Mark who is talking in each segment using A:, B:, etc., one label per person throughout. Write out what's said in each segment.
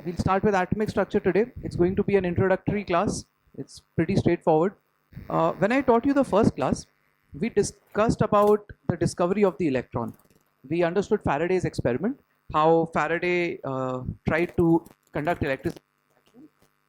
A: We'll start with atomic structure today. It's going to be an introductory class. It's pretty straightforward. When I taught you the first class, we discussed about the discovery of the electron. We understood Faraday's experiment, how Faraday tried to conduct electricity,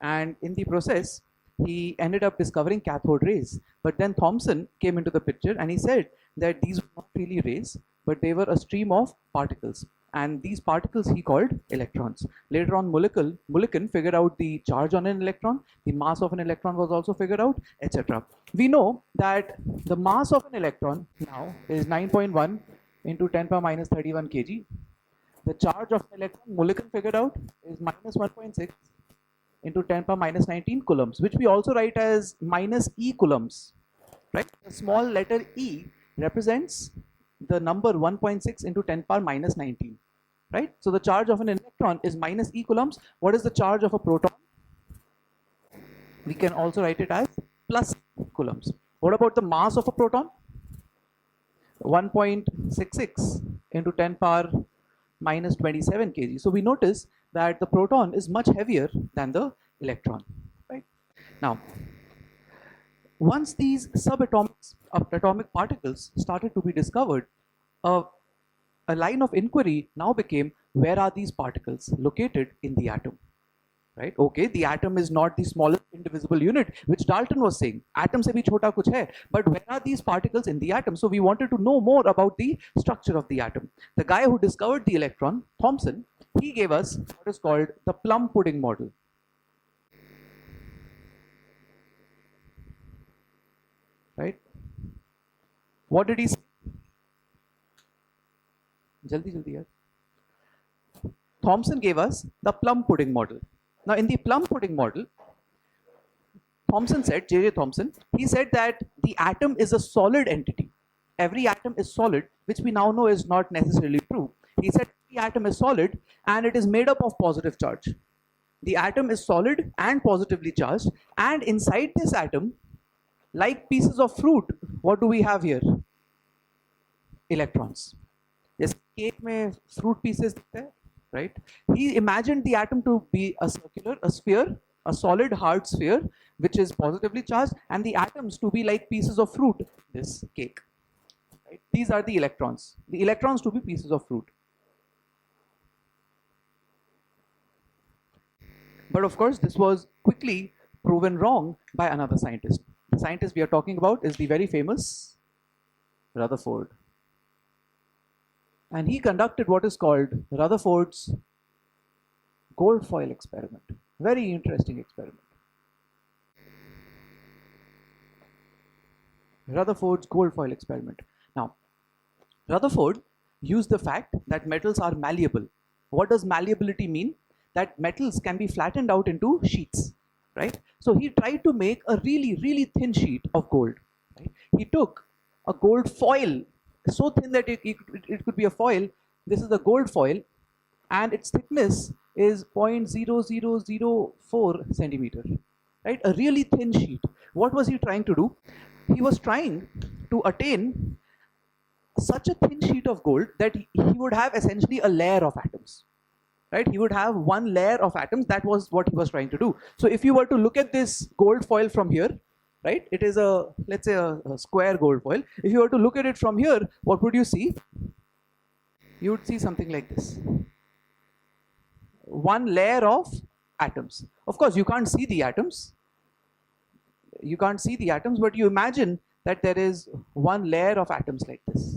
A: and in the process, he ended up discovering cathode rays. But then Thomson came into the picture and he said that these were not really rays, but they were a stream of particles. And these particles he called electrons. Later on, Mulliken figured out the charge on an electron, the mass of an electron was also figured out, etc. We know that the mass of an electron now is 9.1 into 10 power minus 31 kg. The charge of an electron, Mulliken figured out, is minus 1.6 into 10 power minus 19 coulombs, which we also write as minus E coulombs, right? The small letter E represents the number 1.6 into 10 power minus 19, right? So the charge of an electron is minus E coulombs. What is the charge of a proton? We can also write it as plus coulombs. What about the mass of a proton? 1.66 into 10 power minus 27 kg. So we notice that the proton is much heavier than the electron, right? Now, once these subatomic particles started to be discovered, a line of inquiry now became, where are these particles located in the atom, right? Okay, the atom is not the smallest indivisible unit, which Dalton was saying, atom se bhi chota kuch hai, but where are these particles in the atom? So we wanted to know more about the structure of the atom. The guy who discovered the electron, Thomson, he gave us what is called the plum pudding model. Right? What did he say? Jaldi, yaar. Thomson gave us the plum pudding model. Now, in the plum pudding model, Thomson said, J.J. Thomson, he said that the atom is a solid entity. Every atom is solid, which we now know is not necessarily true. He said the atom is solid and it is made up of positive charge. The atom is solid and positively charged, and inside this atom, like pieces of fruit, what do we have here? Electrons. Yes, cake mein fruit pieces, right? He imagined the atom to be a sphere, a solid hard sphere, which is positively charged, and the atoms to be like pieces of fruit, this cake. Right? These are the electrons. The electrons to be pieces of fruit. But of course, this was quickly proven wrong by another scientist. The scientist we are talking about is the very famous Rutherford. And he conducted what is called Rutherford's gold foil experiment. Very interesting experiment. Rutherford's gold foil experiment. Now, Rutherford used the fact that metals are malleable. What does malleability mean? That metals can be flattened out into sheets, right? So he tried to make a really, really thin sheet of gold. Right? He took a gold foil, so thin that it could be a foil. This is the gold foil, and its thickness is 0.0004 centimeter, right? A really thin sheet. What was he trying to do? He was trying to attain such a thin sheet of gold that he would have essentially a layer of atoms. Right? He would have one layer of atoms. That was what he was trying to do. So if you were to look at this gold foil from here, right? It is a, let's say a square gold foil. If you were to look at it from here, what would you see? You would see something like this. One layer of atoms. Of course, you can't see the atoms. You can't see the atoms, but you imagine that there is one layer of atoms like this.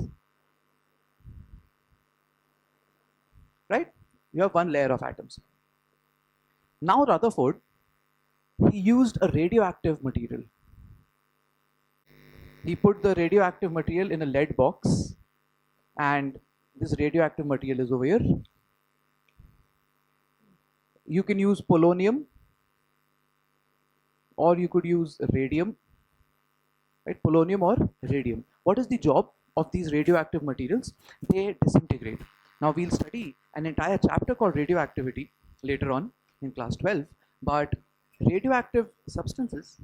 A: Right? You have one layer of atoms. Now Rutherford, he used a radioactive material. He put the radioactive material in a lead box, and this radioactive material is over here. You can use polonium, or you could use radium, right? Polonium or radium. What is the job of these radioactive materials? They disintegrate. Now we'll study an entire chapter called radioactivity later on in class 12, but radioactive substances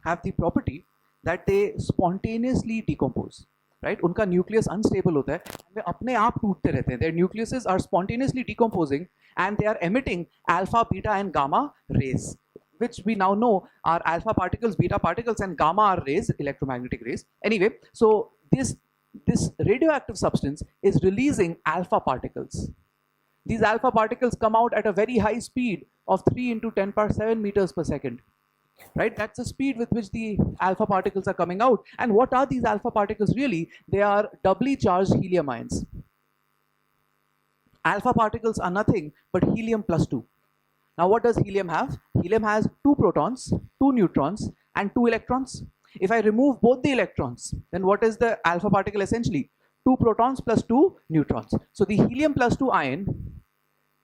A: have the property that they spontaneously decompose. Right? उनका nucleus unstable होता है, वे अपने आप टूटते रहते हैं. Their nucleuses are spontaneously decomposing and they are emitting alpha, beta, and gamma rays, which we now know are alpha particles, beta particles, and gamma are rays, electromagnetic rays. Anyway, so this radioactive substance is releasing alpha particles. These alpha particles come out at a very high speed of 3 into 10 power 7 meters per second. Right? That's the speed with which the alpha particles are coming out. And what are these alpha particles really? They are doubly charged helium ions. Alpha particles are nothing but helium plus 2. Now what does helium have? Helium has 2 protons, 2 neutrons, and 2 electrons. If I remove both the electrons, then what is the alpha particle essentially? 2 protons plus 2 neutrons. So the helium plus 2 ion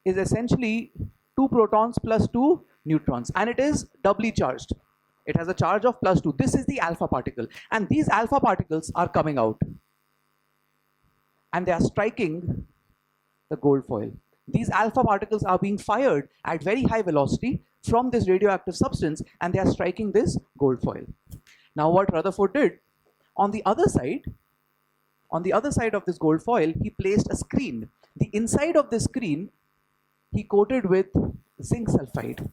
A: is essentially 2 protons plus 2 neutrons, and it is doubly charged. It has a charge of plus 2. This is the alpha particle, and these alpha particles are coming out and they are striking the gold foil. These alpha particles are being fired at very high velocity from this radioactive substance, and they are striking this gold foil. Now what Rutherford did, on the other side of this gold foil, he placed a screen. The inside of this screen he coated with zinc sulfide,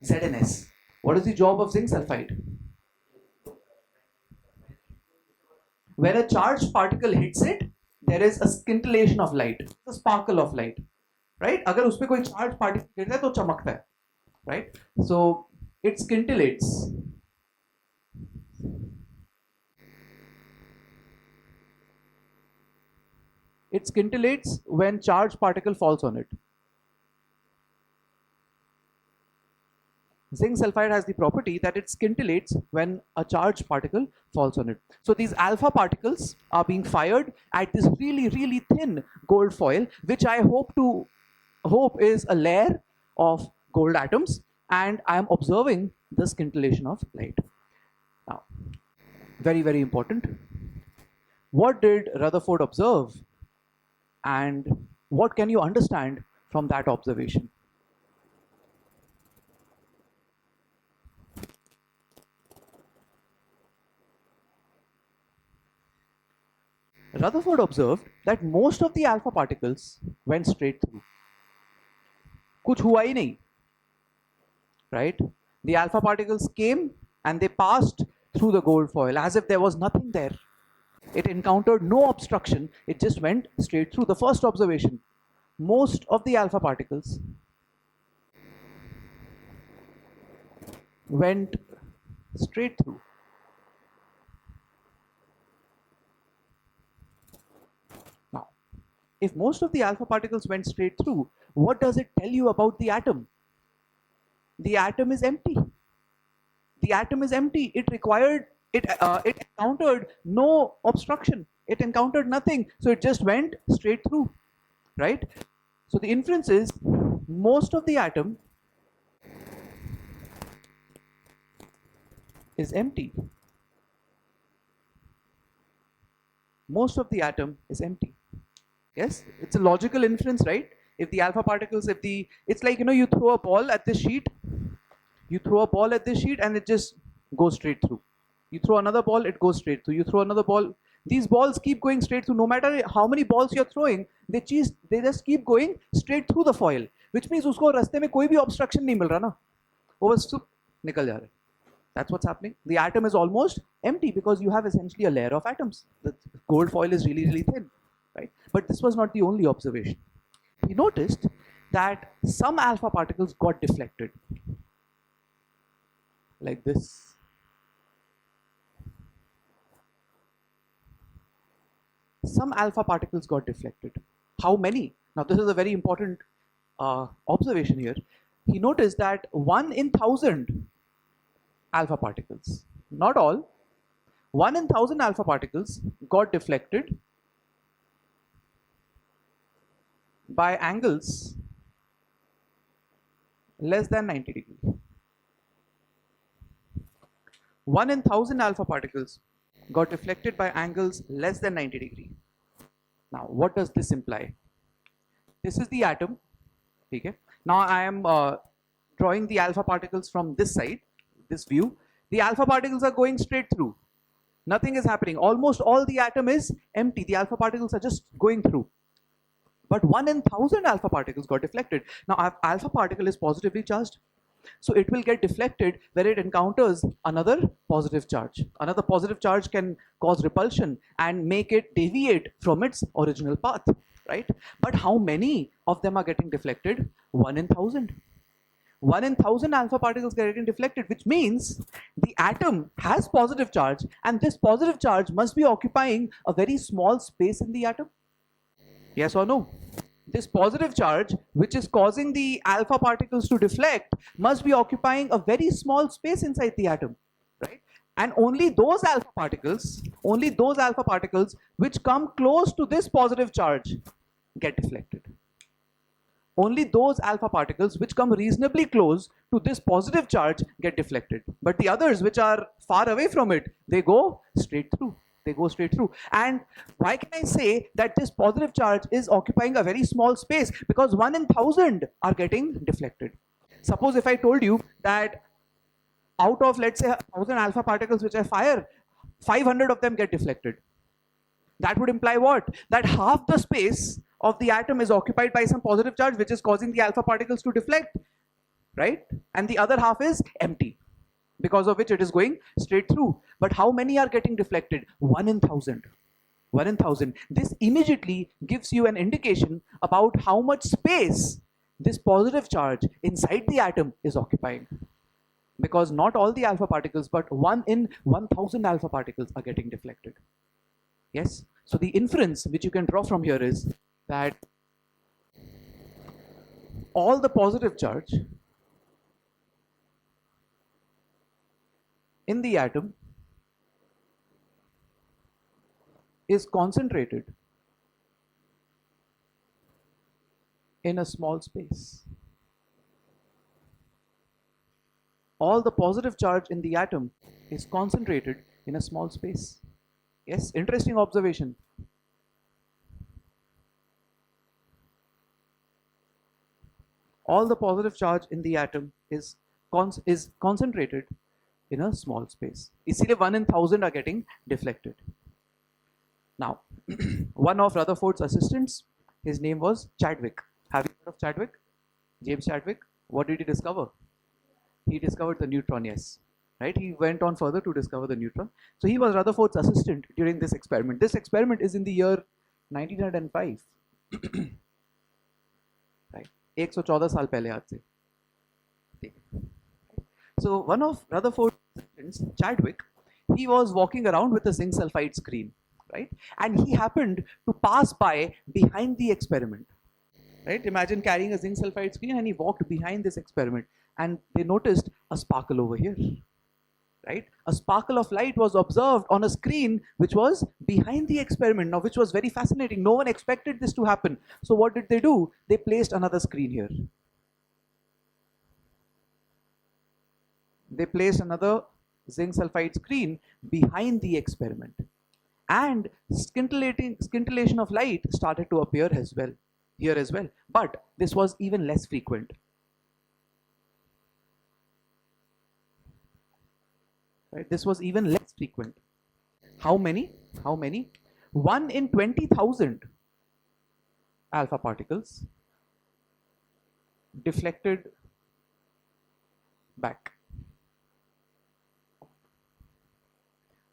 A: ZNS. What is the job of zinc sulfide? When a charged particle hits it, there is a scintillation of light, a sparkle of light, right? अगर उसपे कोई charged particle गिरता है तो चमकता है, right? So it scintillates. It scintillates when charged particle falls on it. Zinc sulfide has the property that it scintillates when a charged particle falls on it. So these alpha particles are being fired at this really, really thin gold foil, which I hope is a layer of gold atoms, and I am observing the scintillation of light. Now, very, very important. What did Rutherford observe, and what can you understand from that observation? Rutherford observed that most of the alpha particles went straight through. कुछ हुआ ही नहीं, right? The alpha particles came and they passed through the gold foil as if there was nothing there. It encountered no obstruction, it just went straight through. The first observation, most of the alpha particles went straight through. Now, if most of the alpha particles went straight through, what does it tell you about the atom? The atom is empty. The atom is empty. It encountered no obstruction. It encountered nothing. So it just went straight through, right? So the inference is most of the atom is empty. Most of the atom is empty. Yes, it's a logical inference, right? If the alpha particles, it's like, you throw a ball at this sheet, and it just goes straight through. You throw another ball, it goes straight through. You throw another ball, these balls keep going straight through. No matter how many balls you're throwing, they just keep going straight through the foil, which means usko raste mein koi bhi obstruction nahi mil raha na. वो बस निकल जा रहा है. That's what's happening. The atom is almost empty because you have essentially a layer of atoms. The gold foil is really, really thin, right? But this was not the only observation. He noticed that some alpha particles got deflected, like this. Some alpha particles got deflected. How many? Now this is a very important observation here. He noticed that 1 in 1,000 alpha particles, not all, 1 in 1,000 alpha particles got deflected by angles less than 90 degrees. 1 in 1,000 alpha particles got deflected by angles less than 90 degrees. Now, what does this imply? This is the atom. Okay. Now, I am drawing the alpha particles from this side, this view. The alpha particles are going straight through. Nothing is happening. Almost all the atom is empty. The alpha particles are just going through. But 1 in 1,000 alpha particles got deflected. Now, alpha particle is positively charged. So it will get deflected where it encounters another positive charge. Another positive charge can cause repulsion and make it deviate from its original path, right? But how many of them are getting deflected? 1 in 1,000. 1 in 1,000 alpha particles getting deflected, which means the atom has positive charge, and this positive charge must be occupying a very small space in the atom. Yes or no? This positive charge, which is causing the alpha particles to deflect, must be occupying a very small space inside the atom, right? And only those alpha particles which come close to this positive charge get deflected. Only those alpha particles which come reasonably close to this positive charge get deflected. But the others which are far away from it, they go straight through. They go straight through. And why can I say that this positive charge is occupying a very small space? Because 1 in 1,000 are getting deflected. Suppose if I told you that out of, let's say, 1,000 alpha particles which I fire, 500 of them get deflected. That would imply what? That half the space of the atom is occupied by some positive charge which is causing the alpha particles to deflect, right? And the other half is empty, because of which it is going straight through. But how many are getting deflected? 1 in 1,000. 1 in 1,000. This immediately gives you an indication about how much space this positive charge inside the atom is occupying. Because not all the alpha particles, but 1 in 1,000 alpha particles are getting deflected. Yes? So the inference which you can draw from here is that all the positive charge in the atom is concentrated in a small space. All the positive charge in the atom is concentrated in a small space. Yes, interesting observation. All the positive charge in the atom is concentrated in a small space. Isliye 1 in 1,000 are getting deflected. Now, one of Rutherford's assistants, his name was Chadwick. Have you heard of Chadwick? James Chadwick. What did he discover? He discovered the neutron, yes. Right? He went on further to discover the neutron. So he was Rutherford's assistant during this experiment. This experiment is in the year 1905. Right? 114 साल पहले आज से. So one of Rutherford's assistants, Chadwick, he was walking around with a zinc sulfide screen, right? And he happened to pass by behind the experiment, right? Imagine carrying a zinc sulfide screen, and he walked behind this experiment, and they noticed a sparkle over here, right? A sparkle of light was observed on a screen which was behind the experiment, now which was very fascinating. No one expected this to happen. So what did they do? They placed another screen here. They placed another zinc sulfide screen behind the experiment, and scintillation of light started to appear as well, here as well. But this was even less frequent. Right? This was even less frequent. How many? How many? 1 in 20,000 alpha particles deflected back.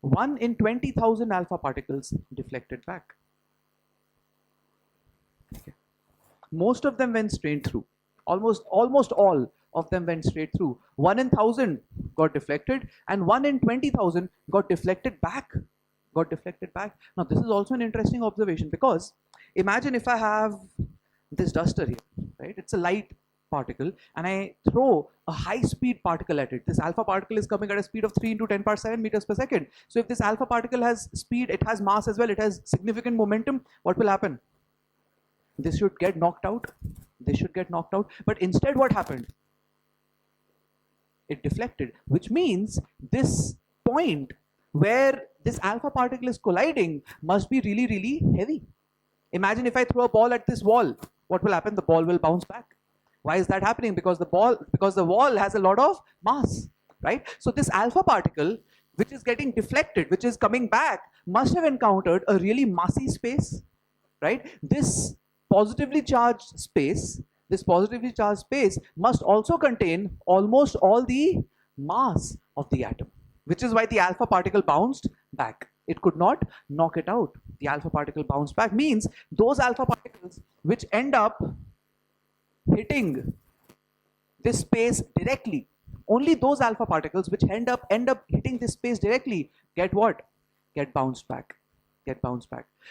A: 1 in 20,000 alpha particles deflected back. Okay. Most of them went straight through. Almost all of them went straight through. 1 in 1,000 got deflected, and 1 in 20,000 got deflected back. Now this is also an interesting observation, because imagine if I have this duster here, right? It's a light particle, and I throw a high-speed particle at it. This alpha particle is coming at a speed of 3 into 10 power 7 meters per second. So if this alpha particle has speed, it has mass as well, it has significant momentum, what will happen? This should get knocked out. But instead what happened? It deflected, which means this point where this alpha particle is colliding must be really, really heavy. Imagine if I throw a ball at this wall, what will happen? The ball will bounce back. Why is that happening? Because the wall has a lot of mass. right? So this alpha particle, which is getting deflected, which is coming back, must have encountered a really massy space, right? This positively charged space must also contain almost all the mass of the atom, which is why the alpha particle bounced back. It could not knock it out. The alpha particle bounced back means those alpha particles which end up hitting this space directly, only those alpha particles which end up hitting this space directly get what? Get bounced back.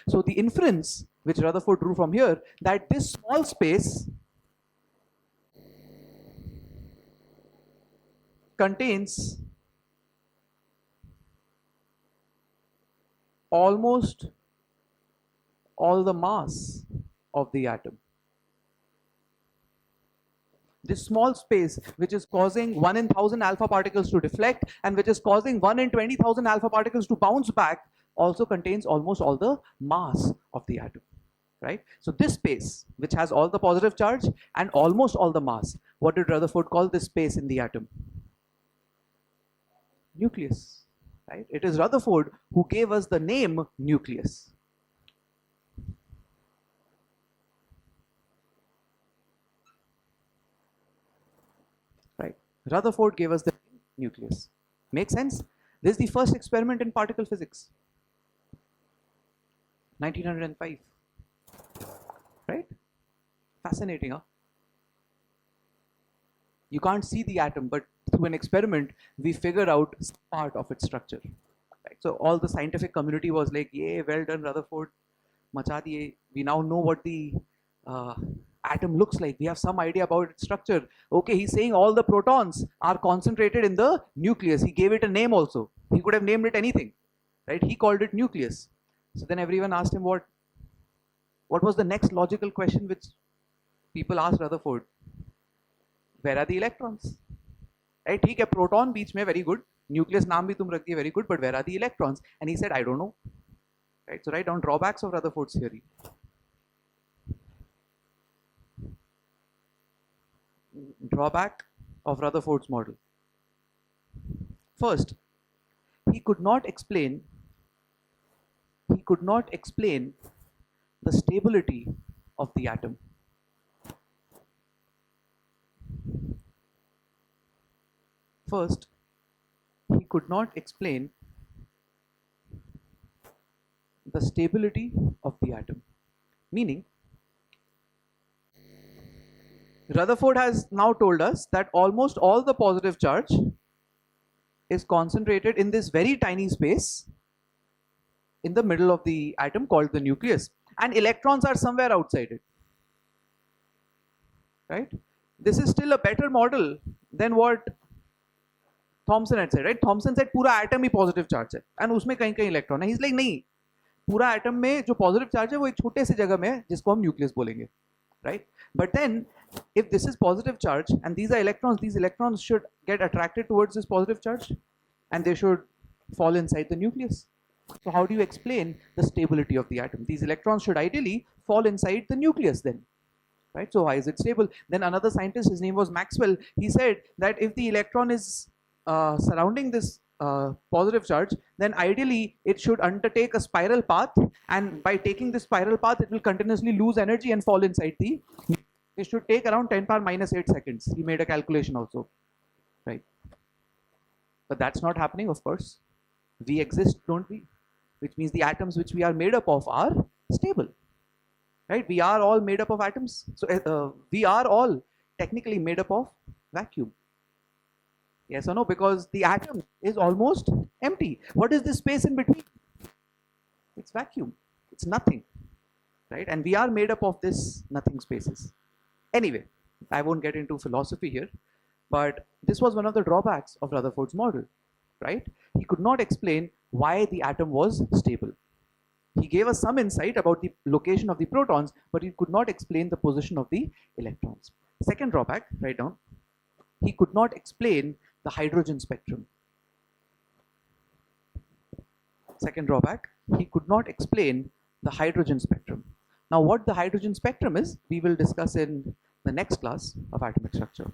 A: So the inference which Rutherford drew from here, that this small space contains almost all the mass of the atom. This small space, which is causing 1 in 1000 alpha particles to deflect and which is causing 1 in 20,000 alpha particles to bounce back, also contains almost all the mass of the atom, right? So this space, which has all the positive charge and almost all the mass, what did Rutherford call this space in the atom? Nucleus, right? It is Rutherford who gave us the name nucleus. Right? Rutherford gave us the name nucleus. Make sense? This is the first experiment in particle physics. 1905. Right? Fascinating, huh? You can't see the atom, but through an experiment, we figure out some part of its structure. Right? So all the scientific community was like, "Yay, well done, Rutherford. Macha diye." We now know what the atom looks like. We have some idea about its structure. Okay, he's saying all the protons are concentrated in the nucleus. He gave it a name also. He could have named it anything, right? He called it nucleus. So then everyone asked him what was the next logical question which people asked Rutherford? Where are the electrons? Right? ठीक है, proton बीच में, very good. Nucleus नाम भी तुम रख दिए, very good. But where are the electrons? And he said, I don't know. Right? So write down drawbacks of Rutherford's theory. Drawback of Rutherford's model. First, he could not explain the stability of the atom. First, he could not explain the stability of the atom. Meaning, Rutherford has now told us that almost all the positive charge is concentrated in this very tiny space in the middle of the atom called the nucleus, and electrons are somewhere outside it. Right? This is still a better model than what Thomson had said, right? Thomson said पूरा atom ही positive charge है and उसमें कहीं कहीं electron है. He's like नहीं, पूरा atom में जो positive charge है वो एक छोटे से जगह में है जिसको हम nucleus बोलेंगे, right? But then if this is positive charge and these are electrons, these electrons should get attracted towards this positive charge and they should fall inside the nucleus. So how do you explain the stability of the atom? These electrons should ideally fall inside the nucleus then, right? So why is it stable? Then another scientist, his name was Maxwell, he said that if the electron is surrounding this positive charge, then ideally it should undertake a spiral path, and by taking this spiral path it will continuously lose energy and fall inside the, it should take around 10 power minus 8 seconds. He made a calculation also, right? But that's not happening, of course. We exist, don't we? Which means the atoms which we are made up of are stable, right? We are all made up of atoms. So we are all technically made up of vacuum. Yes or no? Because the atom is almost empty. What is this space in between? It's vacuum. It's nothing, right? And we are made up of this nothing spaces. Anyway, I won't get into philosophy here, but this was one of the drawbacks of Rutherford's model, right? He could not explain why the atom was stable. He gave us some insight about the location of the protons, but he could not explain the position of the electrons. Second drawback, write down, he could not explain the hydrogen spectrum. Second drawback, he could not explain the hydrogen spectrum. Now what the hydrogen spectrum is, we will discuss in the next class of atomic structure.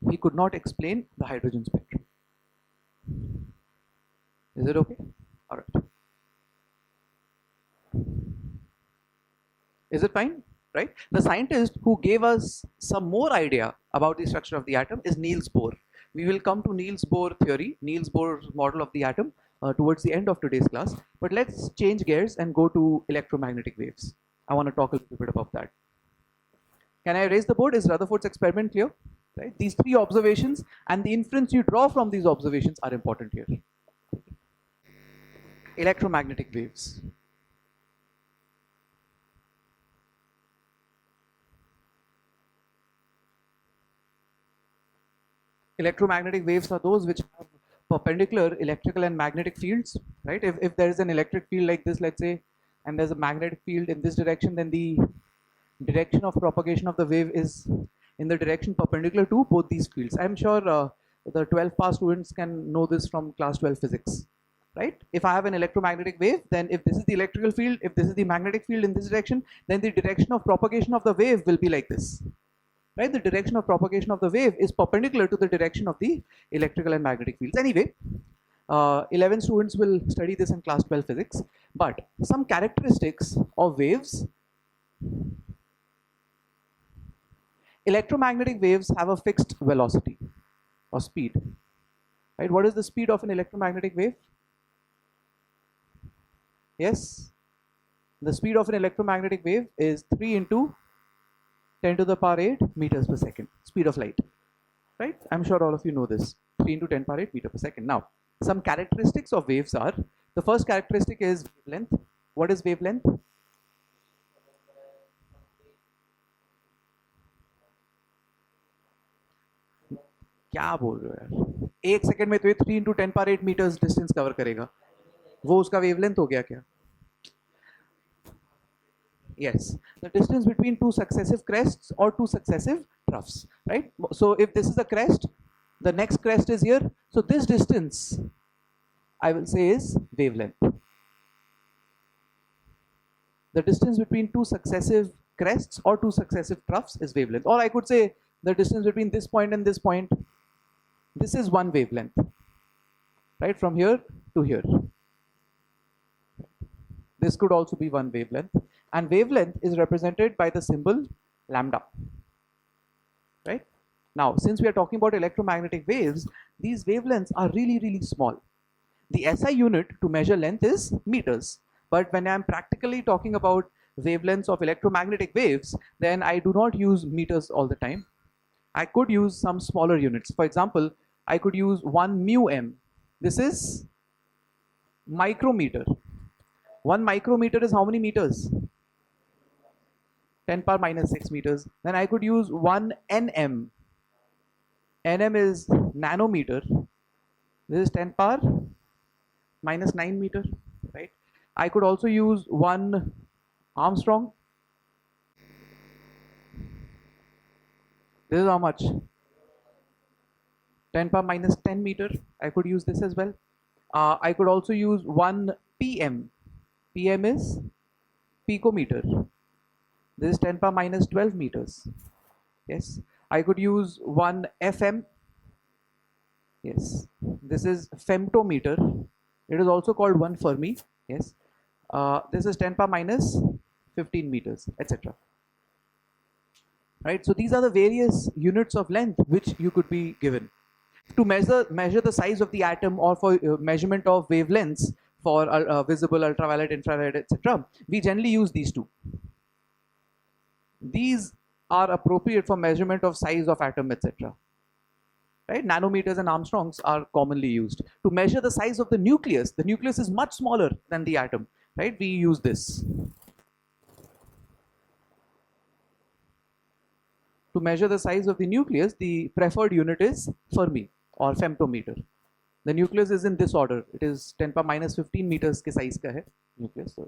A: he could not explain the hydrogen spectrum. Is it okay? All right. Is it fine? Right? The scientist who gave us some more idea about the structure of the atom is Niels Bohr. We will come to Niels Bohr theory, Niels Bohr's model of the atom towards the end of today's class. But let's change gears and go to electromagnetic waves. I want to talk a little bit about that. Can I raise the board? Is Rutherford's experiment clear? Right? These three observations and the inference you draw from these observations are important here. Electromagnetic waves. Electromagnetic waves are those which have perpendicular electrical and magnetic fields, right? If there is an electric field like this, let's say, and there's a magnetic field in this direction, then the direction of propagation of the wave is in the direction perpendicular to both these fields. I'm sure the 12 pass students can know this from class 12 physics, right? If I have an electromagnetic wave, then if this is the electrical field, if this is the magnetic field in this direction, then the direction of propagation of the wave will be like this. Right, the direction of propagation of the wave is perpendicular to the direction of the electrical and magnetic fields. Anyway, 11 students will study this in class 12 physics, but some characteristics of waves. Electromagnetic waves have a fixed velocity or speed. Right, what is the speed of an electromagnetic wave? Yes, the speed of an electromagnetic wave is 3 into 10 to the power 8 meters per second, speed of light, right? I'm sure all of you know this, 3 into 10 power 8 meter per second. Now, some characteristics of waves are, the first characteristic is wavelength. What is wavelength? क्या बोल रहे हो यार, एक second में तो ये 3 into 10 power 8 meters distance cover करेगा, वो उसका वेवलेंथ हो गया क्या? Yes, the distance between two successive crests or two successive troughs, right? So if this is a crest, the next crest is here. So this distance, I will say, is wavelength. The distance between two successive crests or two successive troughs is wavelength. Or I could say the distance between this point and this point, this is one wavelength, right? From here to here. This could also be one wavelength. And wavelength is represented by the symbol lambda, right? Now, since we are talking about electromagnetic waves, these wavelengths are really, really small. The SI unit to measure length is meters. But when I'm practically talking about wavelengths of electromagnetic waves, then I do not use meters all the time. I could use some smaller units. For example, I could use 1 mu m. This is micrometer. 1 micrometer is how many meters? 10 power minus 6 meters. Then I could use 1 nm. Nm is nanometer. This is 10 power minus 9 meter, right? I could also use 1 Armstrong. This is how much? 10 power minus 10 meter. I could use this as well. I could also use 1 pm. Pm is picometer. This is 10 power minus 12 meters. Yes. I could use 1 FM. Yes. This is femtometer. It is also called 1 Fermi. Yes. This is 10 power minus 15 meters, etc. Right. So these are the various units of length which you could be given. To measure the size of the atom, or for measurement of wavelengths for visible, ultraviolet, infrared, etc., we generally use these two. These are appropriate for measurement of size of atom, etc. Right? Nanometers and Armstrongs are commonly used. To measure the size of the nucleus is much smaller than the atom. Right? We use this. To measure the size of the nucleus, the preferred unit is Fermi or femtometer. The nucleus is in this order. It is 10 power minus 15 meters ke size ka hai nucleus.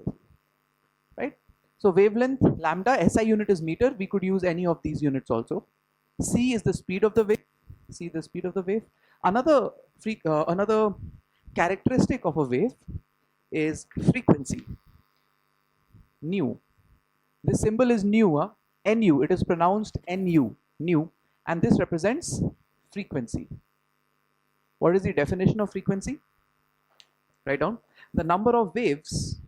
A: Right? So wavelength, lambda, SI unit is meter. We could use any of these units also. C is the speed of the wave. See the speed of the wave. Another characteristic of a wave is frequency. Nu. This symbol is nu. Nu. It is pronounced nu. Nu. And this represents frequency. What is the definition of frequency? Write down the number of waves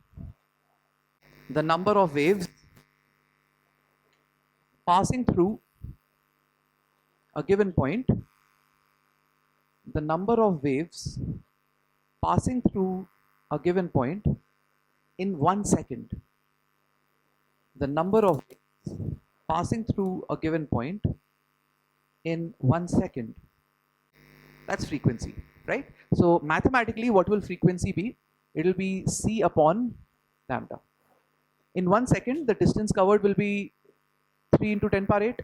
A: passing through a given point, the number of waves passing through a given point in 1 second. The number of waves passing through a given point in 1 second. That's frequency, right? So mathematically, what will frequency be? It will be c upon lambda. In 1 second, the distance covered will be 3 into 10 power 8.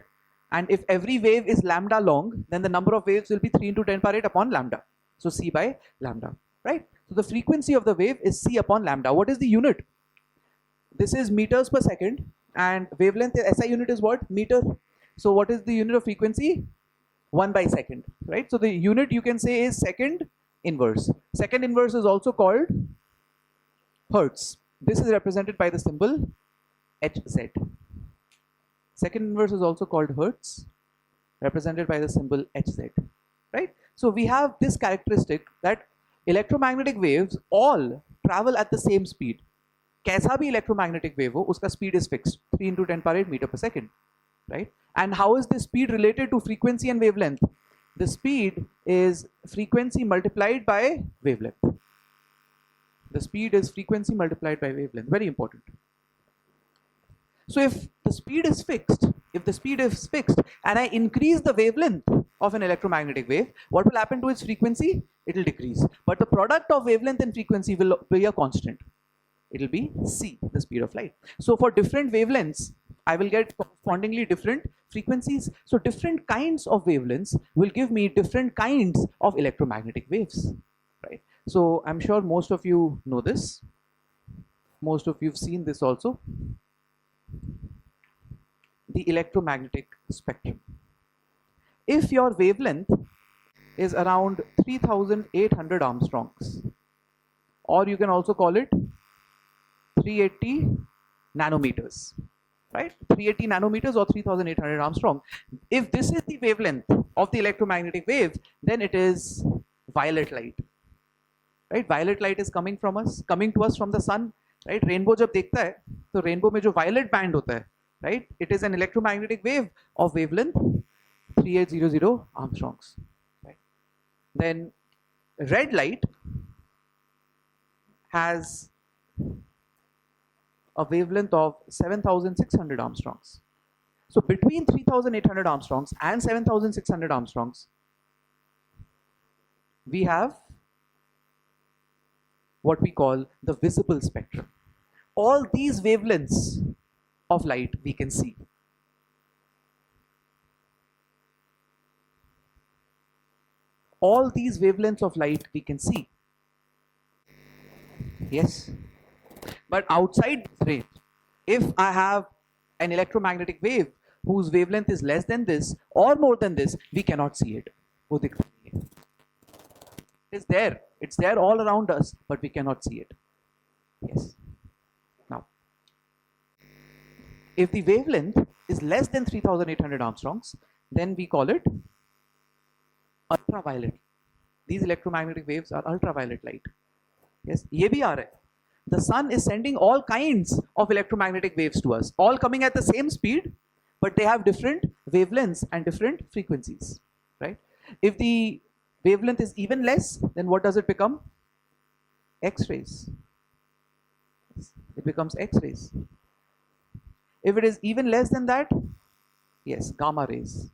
A: And if every wave is lambda long, then the number of waves will be 3 into 10 power 8 upon lambda. So c by lambda, right? So the frequency of the wave is c upon lambda. What is the unit? This is meters per second, and wavelength SI unit is what? Meter. So what is the unit of frequency? 1 by second, right? So the unit you can say is second inverse. Second inverse is also called hertz. This is represented by the symbol Hz. Second inverse is also called hertz, represented by the symbol Hz, right? So we have this characteristic that electromagnetic waves all travel at the same speed. कैसा भी electromagnetic wave हो, उसका speed is fixed, 3 into 10 power 8 meter per second, right? And how is this speed related to frequency and wavelength? The speed is frequency multiplied by wavelength. The speed is frequency multiplied by wavelength. Very important. So if the speed is fixed, and I increase the wavelength of an electromagnetic wave, what will happen to its frequency? It will decrease. But the product of wavelength and frequency will be a constant. It will be c, the speed of light. So for different wavelengths, I will get correspondingly different frequencies. So different kinds of wavelengths will give me different kinds of electromagnetic waves, right? So I'm sure most of you know this. Most of you have seen this also. The electromagnetic spectrum. If your wavelength is around 3800 Armstrongs, or you can also call it 380 nanometers, right? 380 nanometers or 3800 Armstrong. If this is the wavelength of the electromagnetic wave, then it is violet light, right? Violet light is coming to us from the sun, right? Rainbow जब देखता है, तो rainbow में जो violet band होता है, right? It is an electromagnetic wave of wavelength 3800 Armstrongs, right? Then red light has a wavelength of 7600 Armstrongs. So between 3800 Armstrongs and 7600 Armstrongs, we have what we call the visible spectrum. All these wavelengths of light we can see. All these wavelengths of light we can see. Yes. But outside this range, if I have an electromagnetic wave whose wavelength is less than this or more than this, we cannot see it. It's there all around us, but we cannot see it. Yes. Now, if the wavelength is less than 3800 Armstrongs, then we call it ultraviolet. These electromagnetic waves are ultraviolet light. Yes, ये भी आ रहा है. The sun is sending all kinds of electromagnetic waves to us, all coming at the same speed, but they have different wavelengths and different frequencies, right? If the wavelength is even less, then what does it become? X-rays. It becomes X-rays. If it is even less than that, yes, gamma rays.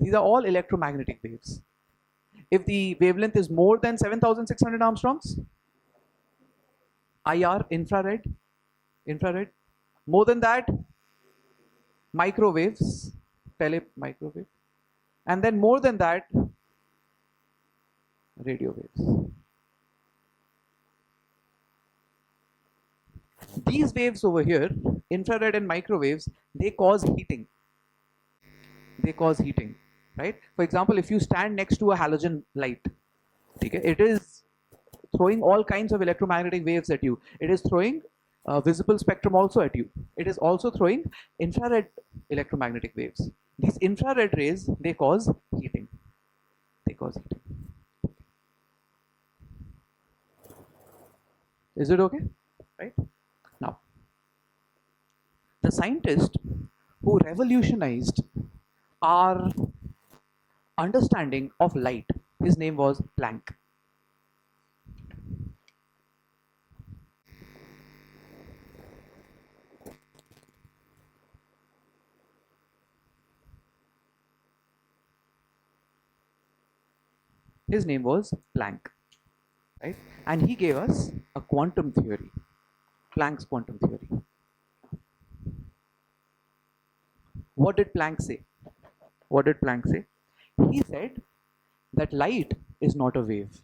A: These are all electromagnetic waves. If the wavelength is more than 7600 Armstrongs, IR, infrared. More than that, microwaves, microwave. And then more than that, radio waves. These waves over here, infrared and microwaves, they cause heating. Right? For example, if you stand next to a halogen light, okay, it is throwing all kinds of electromagnetic waves at you. It is throwing visible spectrum also at you. It is also throwing infrared electromagnetic waves. These infrared rays, they cause heating. They cause heating. Is it okay? Right? Now, the scientist who revolutionized our understanding of light, his name was Planck. His name was Planck, right? And he gave us a quantum theory, Planck's quantum theory. What did Planck say? What did Planck say? He said that light is not a wave,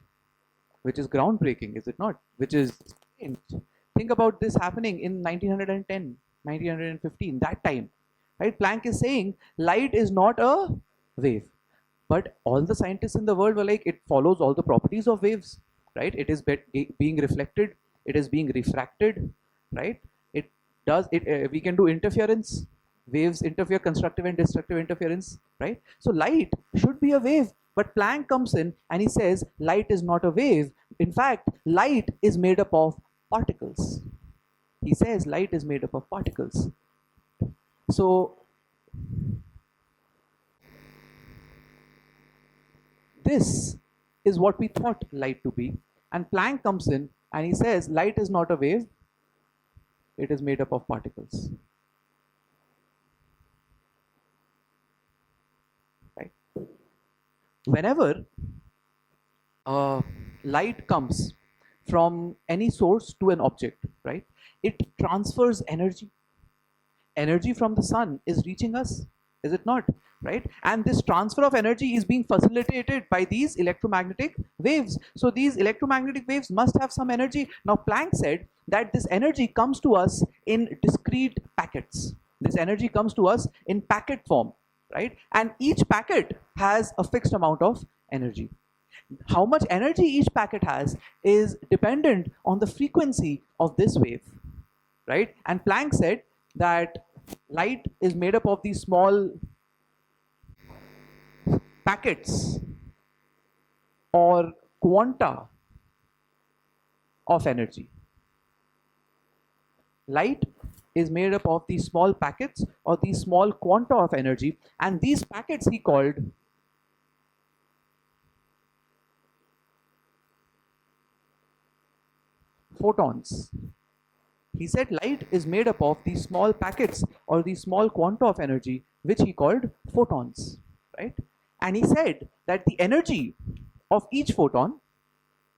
A: which is groundbreaking, is it not? Which is strange. Think about this happening in 1910, 1915, that time, right? Planck is saying light is not a wave. But all the scientists in the world were like, it follows all the properties of waves, right? It is being reflected, it is being refracted, right? It does it. We can do interference. Waves interfere, constructive and destructive interference, right? So light should be a wave, but Planck comes in and he says light is not a wave. In fact, light is made up of particles. He says light is made up of particles. So this is what we thought light to be, and Planck comes in and he says light is not a wave, it is made up of particles. Right? Whenever light comes from any source to an object, right, it transfers energy. Energy from the sun is reaching us, is it not? Right? And this transfer of energy is being facilitated by these electromagnetic waves. So these electromagnetic waves must have some energy. Now Planck said that this energy comes to us in discrete packets. This energy comes to us in packet form, right? And each packet has a fixed amount of energy. How much energy each packet has is dependent on the frequency of this wave, right? And Planck said that light is made up of these small packets or quanta of energy. Light is made up of these small packets or these small quanta of energy, and these packets he called photons. He said light is made up of these small packets or these small quanta of energy, which he called photons, right? And he said that the energy of each photon,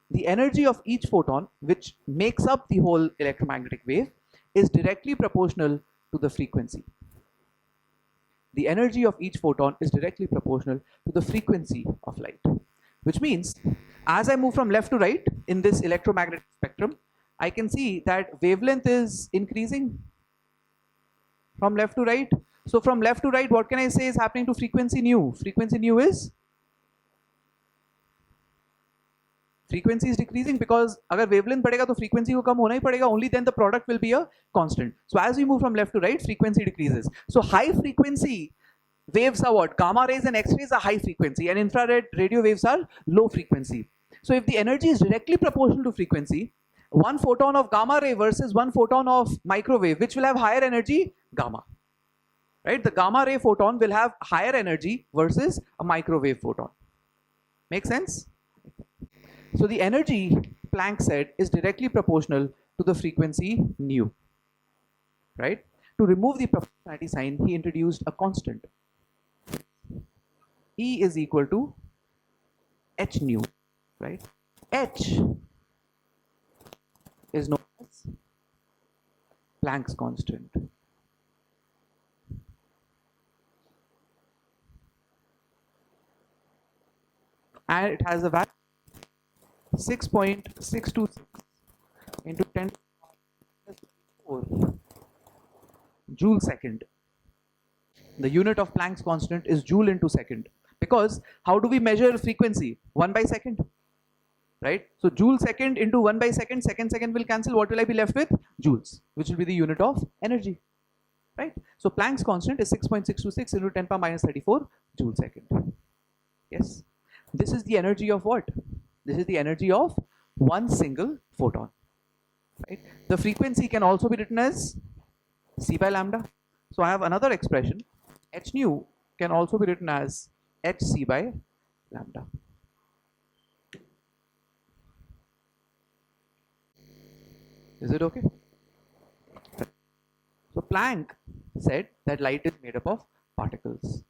A: which makes up the whole electromagnetic wave, is directly proportional to the frequency. The energy of each photon is directly proportional to the frequency of light, which means as I move from left to right in this electromagnetic spectrum, I can see that wavelength is increasing from left to right. So from left to right, what can I say is happening to frequency nu? Frequency nu is decreasing, because अगर wavelength बढ़ेगा तो frequency को कम होना ही पड़ेगा. Only then the product will be a constant. So as we move from left to right, frequency decreases. So high frequency waves are what? Gamma rays and X-rays are high frequency, and infrared radio waves are low frequency. So if the energy is directly proportional to frequency, one photon of gamma ray versus one photon of microwave, which will have higher energy? Gamma. Right? The gamma ray photon will have higher energy versus a microwave photon. Make sense? So the energy, Planck said, is directly proportional to the frequency nu. Right? To remove the proportionality sign, he introduced a constant. E is equal to h nu. Right? H is known as Planck's constant. And it has a value 6.626 into 10 joule second. The unit of Planck's constant is joule into second, because how do we measure frequency? 1 by second, right? So joule second into 1 by second, second will cancel. What will I be left with? Joules, which will be the unit of energy, right? So Planck's constant is 6.626 into 10 power minus 34 joule second. Yes. This is the energy of what? This is the energy of one single photon, right? The frequency can also be written as c by lambda. So I have another expression. H nu can also be written as hc by lambda. Is it okay? So Planck said that light is made up of particles.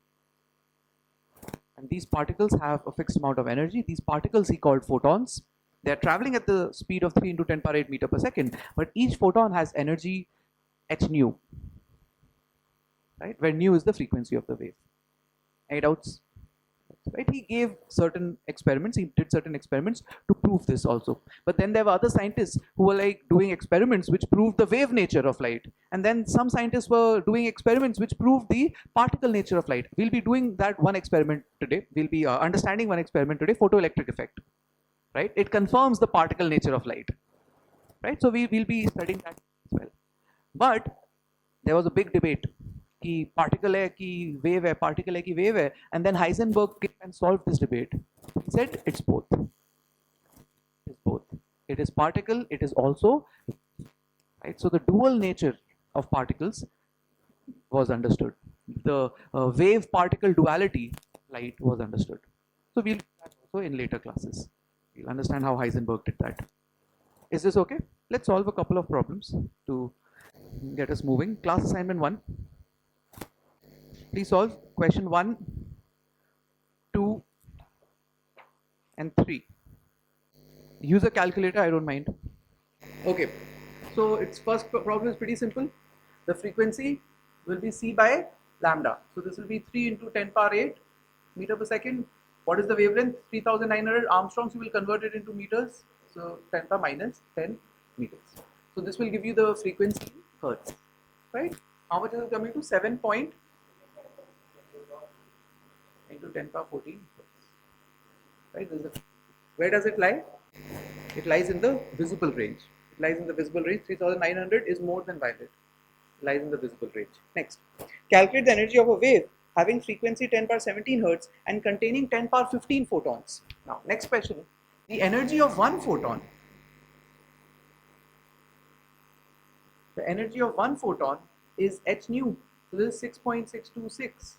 A: And these particles have a fixed amount of energy. These particles he called photons. They are traveling at the speed of 3 into 10 power 8 meter per second, but each photon has energy h nu, right? Where nu is the frequency of the wave. Any doubts? Right? He gave certain experiments. He did certain experiments to prove this also. But then there were other scientists who were like doing experiments which proved the wave nature of light. And then some scientists were doing experiments which proved the particle nature of light. We'll be doing that one experiment today. We'll be understanding one experiment today, photoelectric effect. Right? It confirms the particle nature of light. Right? So we will be studying that as well. But there was a big debate. कि particle है कि wave है, particle है कि wave है, and then Heisenberg came and solved this debate. He said it's both. It's both. It is particle. It is also right. So the dual nature of particles was understood. The wave particle duality light was understood. So we'll do that also in later classes. We'll understand how Heisenberg did that. Is this okay? Let's solve a couple of problems to get us moving. Class assignment 1. Please solve question 1, 2, and 3. Use a calculator, I don't mind. Okay, so its first problem is pretty simple. The frequency will be c by lambda. So this will be 3 into 10 power 8 meter per second. What is the wavelength? 3900 Armstrongs. You will convert it into meters. So 10 power minus 10 meters. So this will give you the frequency hertz, right? How much is it coming to? 7 point into 10 power 14 hertz, right? Where does it lie? It lies in the visible range. It lies in the visible range. 3900 is more than violet. It lies in the visible range. Next, calculate the energy of a wave having frequency 10 power 17 hertz and containing 10 power 15 photons. Now, next question, the energy of one photon. The energy of one photon is h nu. So this is 6.626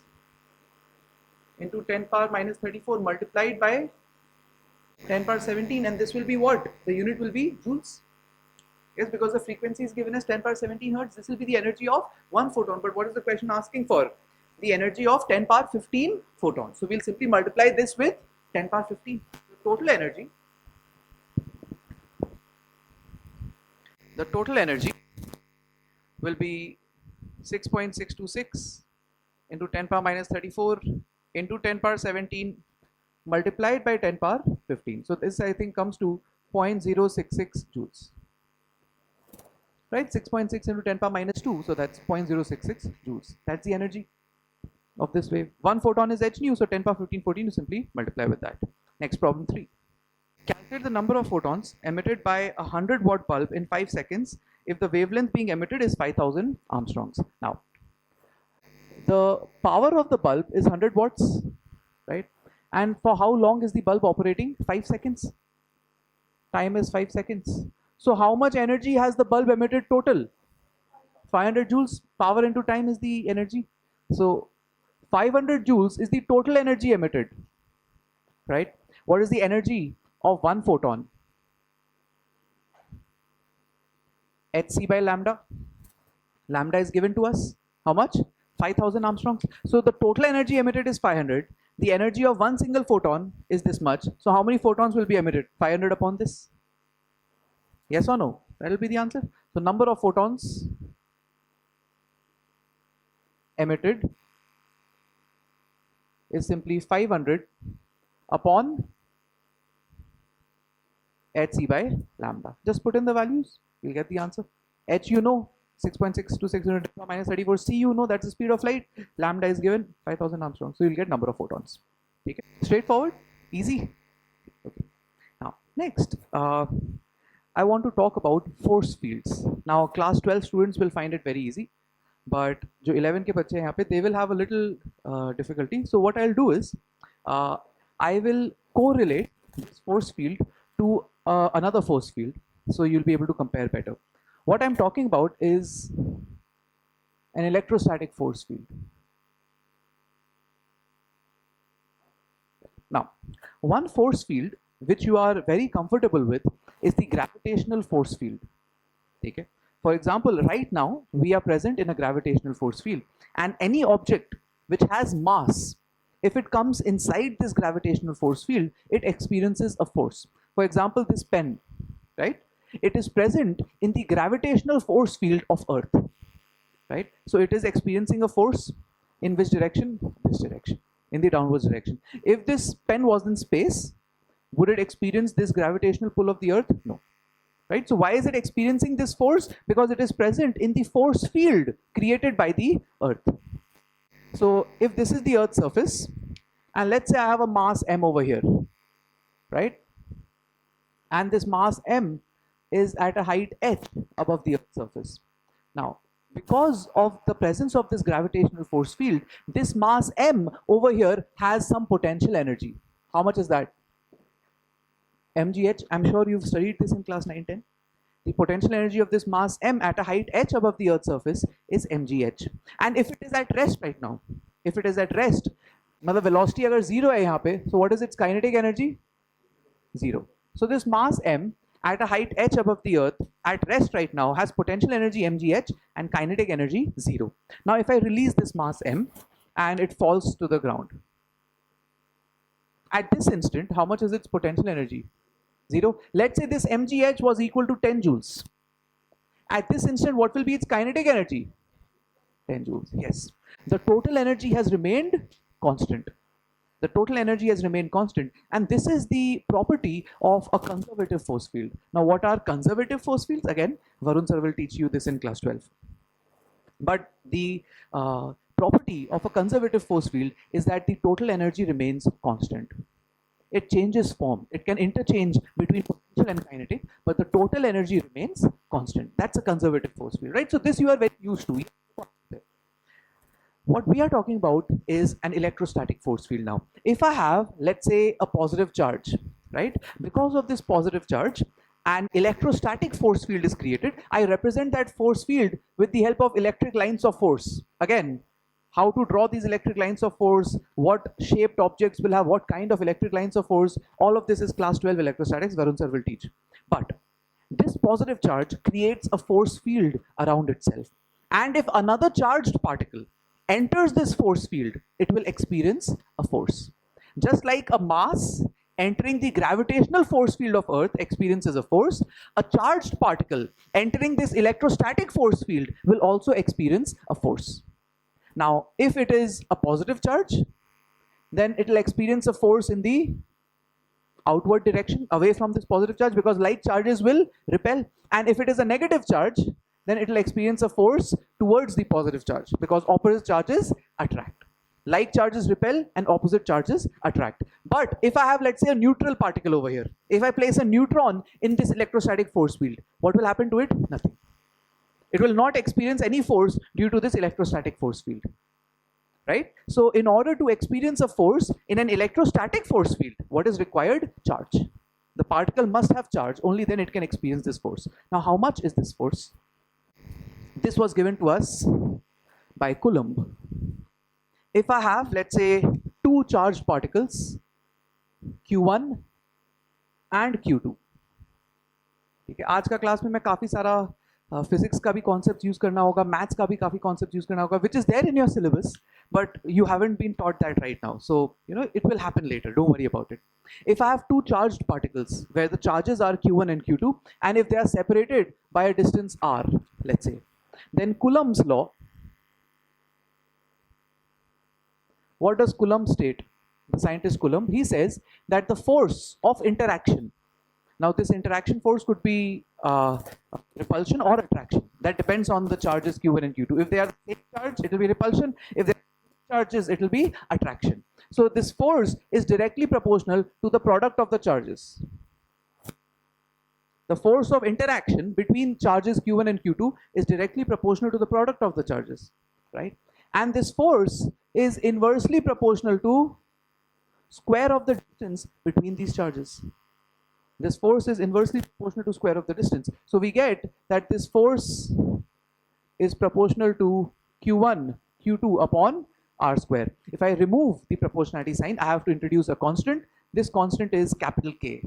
A: into 10 power minus 34 multiplied by 10 power 17, and this will be what? The unit will be joules. Yes, because the frequency is given as 10 power 17 hertz. This will be the energy of one photon. But what is the question asking for? The energy of 10 power 15 photons. So we'll simply multiply this with 10 power 15. The total energy will be 6.626 into 10 power minus 34 into 10 power 17 multiplied by 10 power 15. So this I think comes to 0.066 joules. Right? 6.6 into 10 power minus 2. So that's 0.066 joules. That's the energy of this wave. One photon is h nu. So 10 power 15, 14, you simply multiply with that. Next, problem 3. Calculate the number of photons emitted by a 100-watt bulb in 5 seconds if the wavelength being emitted is 5000 Armstrongs. Now, the power of the bulb is 100 watts, right? And for how long is the bulb operating? 5 seconds. Time is 5 seconds. So how much energy has the bulb emitted total? 500 joules. Power into time is the energy. So 500 joules is the total energy emitted, right? What is the energy of one photon? hc by lambda. Lambda is given to us. How much? 5000 Armstrongs. So the total energy emitted is 500. The energy of one single photon is this much. So how many photons will be emitted? 500 upon this. Yes or no? That will be the answer. So number of photons emitted is simply 500 upon hc by lambda. Just put in the values. You'll get the answer. H you know. 6.6 to 600 minus 34. C you know, that's the speed of light. Lambda is given 5000 Armstrong. So you'll get number of photons. Okay. Straightforward, easy. Okay. Now next, I want to talk about force fields. Now class 12 students will find it very easy. but जो 11 के बच्चे हैं यहाँ पे, they will have a little difficulty. So what I'll do is, I will correlate this force field to another force field, so you'll be able to compare better. What I'm talking about is an electrostatic force field. Now, one force field which you are very comfortable with is the gravitational force field. Okay? For example, right now we are present in a gravitational force field, and any object which has mass, if it comes inside this gravitational force field, it experiences a force. For example, this pen, right? It is present in the gravitational force field of Earth, right? So it is experiencing a force in which direction? This direction, in the downwards direction. If this pen was in space, would it experience this gravitational pull of the Earth? No. Right? So why is it experiencing this force? Because it is present in the force field created by the Earth. So if this is the Earth's surface, and let's say I have a mass m over here, right? And this mass m is at a height h above the Earth's surface. Now, because of the presence of this gravitational force field, this mass m over here has some potential energy. How much is that? mgh. I'm sure you've studied this in class 9-10. The potential energy of this mass m at a height h above the Earth's surface is mgh. And if it is at rest right now, if it is at rest, मतलब velocity अगर zero है यहाँ पे, so what is its kinetic energy? Zero. So this mass m at a height h above the Earth at rest right now has potential energy mgh and kinetic energy zero. Now if I release this mass m and it falls to the ground, at this instant, how much is its potential energy? Zero. Let's say this mgh was equal to 10 joules. At this instant, what will be its kinetic energy? 10 joules. Yes. The total energy has remained constant. The total energy has remained constant, and this is the property of a conservative force field. Now, what are conservative force fields? Again, Varun sir will teach you this in class 12. But the property of a conservative force field is that the total energy remains constant. It changes form. It can interchange between potential and kinetic, but the total energy remains constant. That's a conservative force field, right? So this you are very used to. What we are talking about is an electrostatic force field now. If I have, let's say, a positive charge, right? Because of this positive charge, an electrostatic force field is created. I represent that force field with the help of electric lines of force. Again, how to draw these electric lines of force, what shaped objects will have what kind of electric lines of force, all of this is class 12 electrostatics, Varun sir will teach. But this positive charge creates a force field around itself. And if another charged particle enters this force field, it will experience a force. Just like a mass entering the gravitational force field of Earth experiences a force, a charged particle entering this electrostatic force field will also experience a force. Now, if it is a positive charge, then it will experience a force in the outward direction, away from this positive charge, because like charges will repel. And if it is a negative charge, then it will experience a force towards the positive charge, because opposite charges attract. Like charges repel and opposite charges attract. But if I have, let's say, a neutral particle over here, if I place a neutron in this electrostatic force field, what will happen to it? Nothing. It will not experience any force due to this electrostatic force field, right? So in order to experience a force in an electrostatic force field, what is required? Charge. The particle must have charge, only then it can experience this force. Now, how much is this force? This was given to us by Coulomb. If I have, let's say, two charged particles, Q1 and Q2. ठीक है, आज का class में मैं काफ़ी सारा physics का भी कॉन्सेप्ट यूज करना होगा, मैथ्स का भी काफ़ी कॉन्सेप्ट यूज करना होगा, which is there in your syllabus, but you haven't been taught that right now, so you know it will happen later, don't worry about it. If I have two charged particles where the charges are Q1 and Q2, and if they are separated by a distance r, let's say, then Coulomb's law, what does Coulomb state? The scientist Coulomb, he says that the force of interaction, now this interaction force could be repulsion or attraction, that depends on the charges Q1 and Q2. If they are the same charge, it will be repulsion. If they are charges, it will be attraction. So this force is directly proportional to the product of the charges. The force of interaction between charges q1 and q2 is directly proportional to the product of the charges, right? And this force is inversely proportional to square of the distance between these charges. This force is inversely proportional to square of the distance. So we get that this force is proportional to q1 q2 upon r square. If I remove the proportionality sign, I have to introduce a constant. This constant is capital K.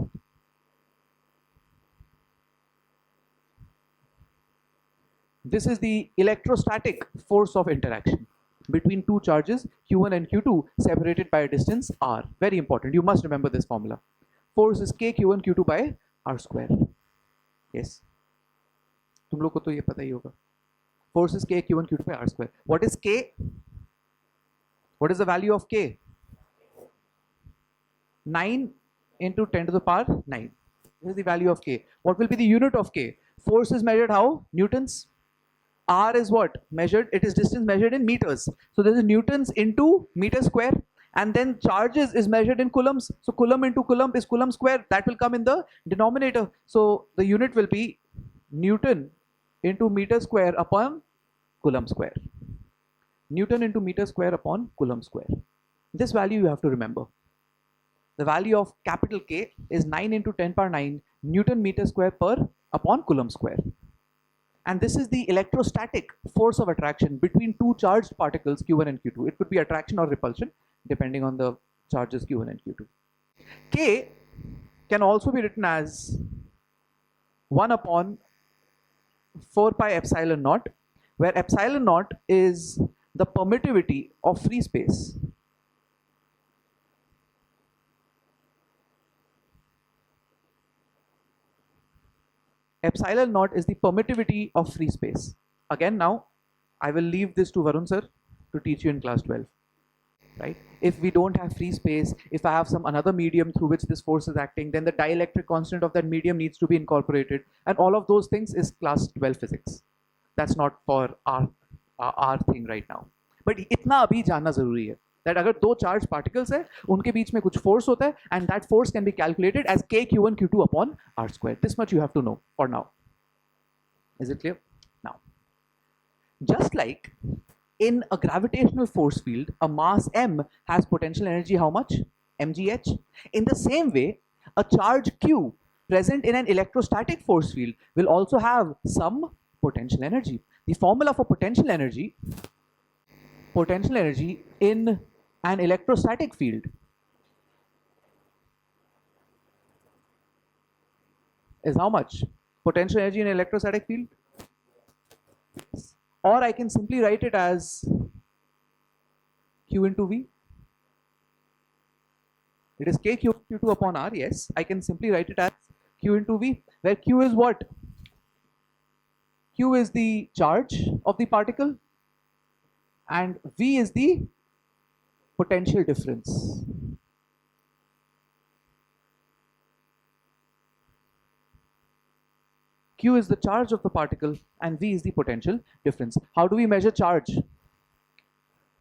A: This is the electrostatic force of interaction between two charges q1 and q2 separated by a distance r. Very important. You must remember this formula. Force is k q1 q2 by r square. Yes. तुम लोग को तो ये पता ही होगा. Force is k q1 q2 by r square. What is k? What is the value of k? 9 into 10 to the power 9. This is the value of k. What will be the unit of k? Force is measured how? Newtons. R is what? Measured, it is distance measured in meters. So this is newtons into meter square. And then charges is measured in coulombs. So coulomb into coulomb is coulomb square. That will come in the denominator. So the unit will be Newton into meter square upon coulomb square. Newton into meter square upon coulomb square. This value you have to remember. The value of capital K is 9 into 10 power 9 Newton meter square per upon coulomb square. And this is the electrostatic force of attraction between two charged particles q1 and q2. It could be attraction or repulsion depending on the charges q1 and q2. K can also be written as 1 upon 4 pi epsilon naught, where epsilon naught is the permittivity of free space. Epsilon naught is the permittivity of free space. Again, now I will leave this to Varun sir to teach you in class 12. Right? If we don't have free space, if I have some another medium through which this force is acting, then the dielectric constant of that medium needs to be incorporated, and all of those things is class 12 physics. That's not for our thing right now. But इतना अभी जानना जरूरी है that अगर दो charged particles है, उनके बीच में कुछ force होता है, and that force can be calculated as k q1 q2 upon r square. This much you have to know for now. Is it clear? Now, just like in a gravitational force field, a mass m has potential energy how much? mgh. In the same way, a charge q present in an electrostatic force field will also have some potential energy. The formula for potential energy in an electrostatic field is how much? Potential energy in an electrostatic field? Or I can simply write it as q into v. It is k q2 upon r. Yes, I can simply write it as q into v, where q is what? Q is the charge of the particle and v is the potential difference. Q is the charge of the particle and v is the potential difference. How do we measure charge?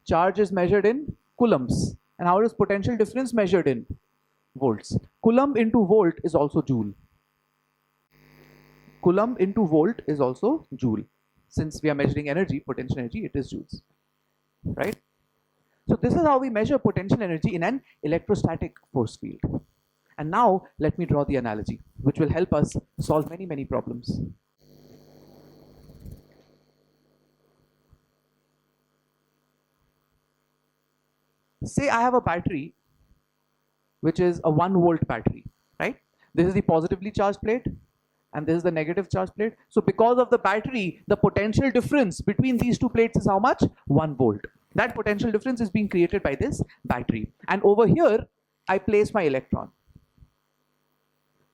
A: Charge is measured in coulombs. And how is potential difference measured in volts? Coulomb into volt is also joule. Coulomb into volt is also joule. Since we are measuring energy, potential energy, it is joules. Right? So this is how we measure potential energy in an electrostatic force field. And now let me draw the analogy, which will help us solve many, many problems. Say I have a battery, which is a 1 volt battery, right? This is the positively charged plate, and this is the negative charged plate. So because of the battery, the potential difference between these two plates is how much? 1 volt. That potential difference is being created by this battery. And over here, I place my electron.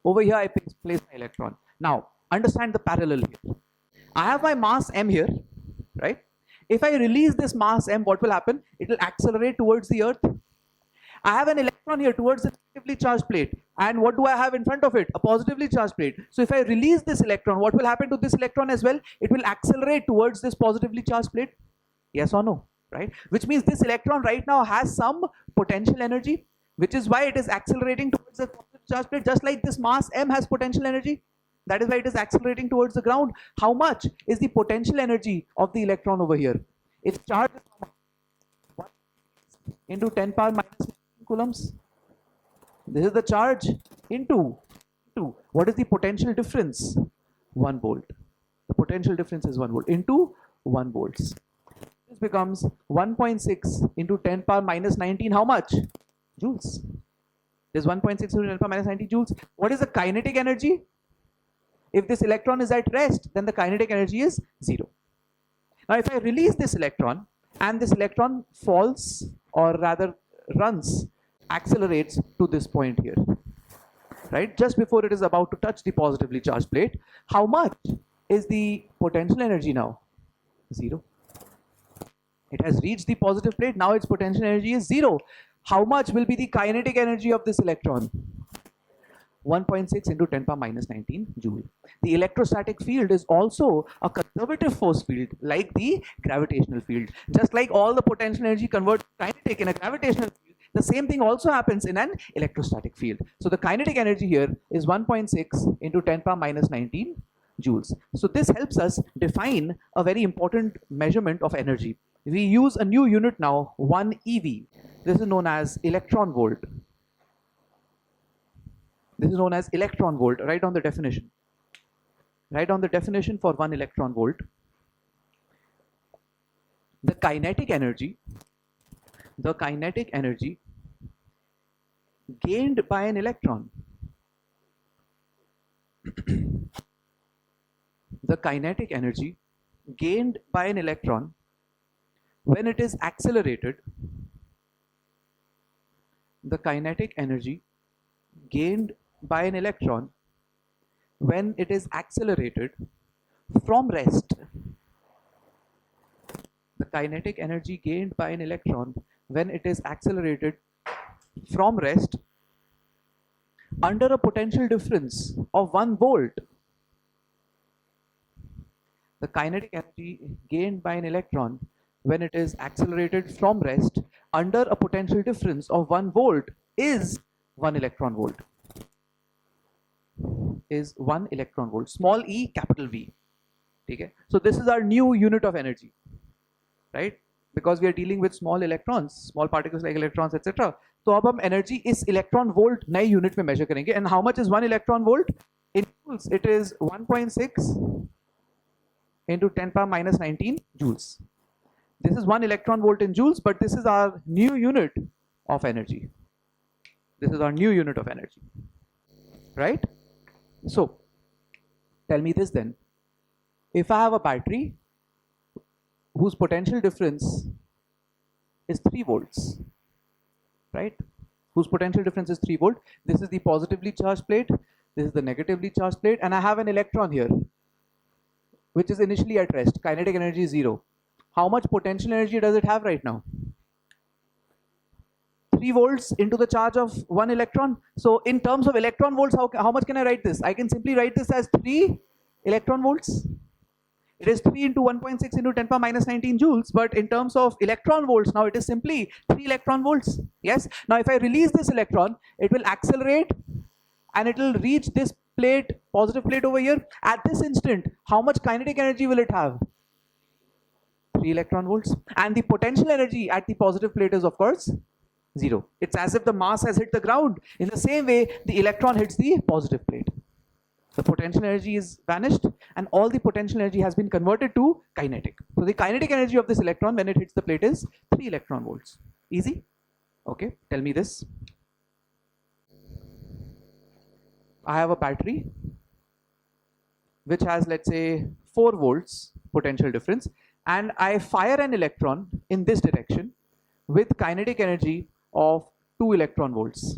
A: Over here, I place my electron. Now, understand the parallel here. I have my mass m here, right? If I release this mass m, what will happen? It will accelerate towards the earth. I have an electron here towards the negatively charged plate. And what do I have in front of it? A positively charged plate. So if I release this electron, what will happen to this electron as well? It will accelerate towards this positively charged plate. Yes or no? Right? Which means this electron right now has some potential energy, which is why it is accelerating towards the positive charged plate, just like this mass m has potential energy. That is why it is accelerating towards the ground. How much is the potential energy of the electron over here? Its charge is how much? 1 into 10 power minus 19 coulombs. This is the charge into what is the potential difference? 1 volt. The potential difference is 1 volt into 1 volts. This becomes 1.6 into 10 power minus 19. How much? Joules. This is 1.6 into 10 power minus 19 joules. What is the kinetic energy? If this electron is at rest, then the kinetic energy is 0. Now, if I release this electron and this electron falls, or rather runs, accelerates to this point here, right? Just before it is about to touch the positively charged plate, how much is the potential energy now? 0. It has reached the positive plate. Now its potential energy is 0. How much will be the kinetic energy of this electron? 1.6 into 10 power minus 19 joule. The electrostatic field is also a conservative force field, like the gravitational field. Just like all the potential energy converts to kinetic in a gravitational field, the same thing also happens in an electrostatic field. So the kinetic energy here is 1.6 into 10 power minus 19 joules. So this helps us define a very important measurement of energy. We use a new unit now, 1 eV. This is known as electron volt. This is known as electron volt. Write down the definition. Write down the definition for 1 electron volt. The kinetic energy gained by an electron. The kinetic energy gained by an electron when it is accelerated. The kinetic energy gained by an electron when it is accelerated from rest. The kinetic energy gained by an electron when it is accelerated from rest under a potential difference of 1 volt. The kinetic energy gained by an electron when it is accelerated from rest under a potential difference of 1 volt is 1 electron volt. Is 1 electron volt. Small e, capital V. Okay? So this is our new unit of energy, right? Because we are dealing with small electrons, small particles like electrons, etc. तो अब हम energy इस electron volt नए unit में measure करेंगे. And how much is 1 electron volt? In joules, it is 1.6 into 10 power minus 19 joules. This is 1 electron volt in joules, but this is our new unit of energy. This is our new unit of energy, right? So, tell me this then. If I have a battery whose potential difference is 3 volts, right? Whose potential difference is 3 volt. This is the positively charged plate. This is the negatively charged plate. And I have an electron here, which is initially at rest. Kinetic energy is 0. How much potential energy does it have right now? 3 volts into the charge of 1 electron. So in terms of electron volts, how much can I write this? I can simply write this as 3 electron volts. It is 3 into 1.6 into 10 power minus 19 joules. But in terms of electron volts, now it is simply 3 electron volts. Yes. Now if I release this electron, it will accelerate and it will reach this plate, positive plate over here. At this instant, how much kinetic energy will it have? 3 electron volts. And the potential energy at the positive plate is, of course, 0. It's as if the mass has hit the ground. In the same way, the electron hits the positive plate. The potential energy is vanished and all the potential energy has been converted to kinetic. So the kinetic energy of this electron when it hits the plate is 3 electron volts. Easy? Okay, tell me this. I have a battery which has, let's say, 4 volts potential difference, and I fire an electron in this direction with kinetic energy of 2 electron volts.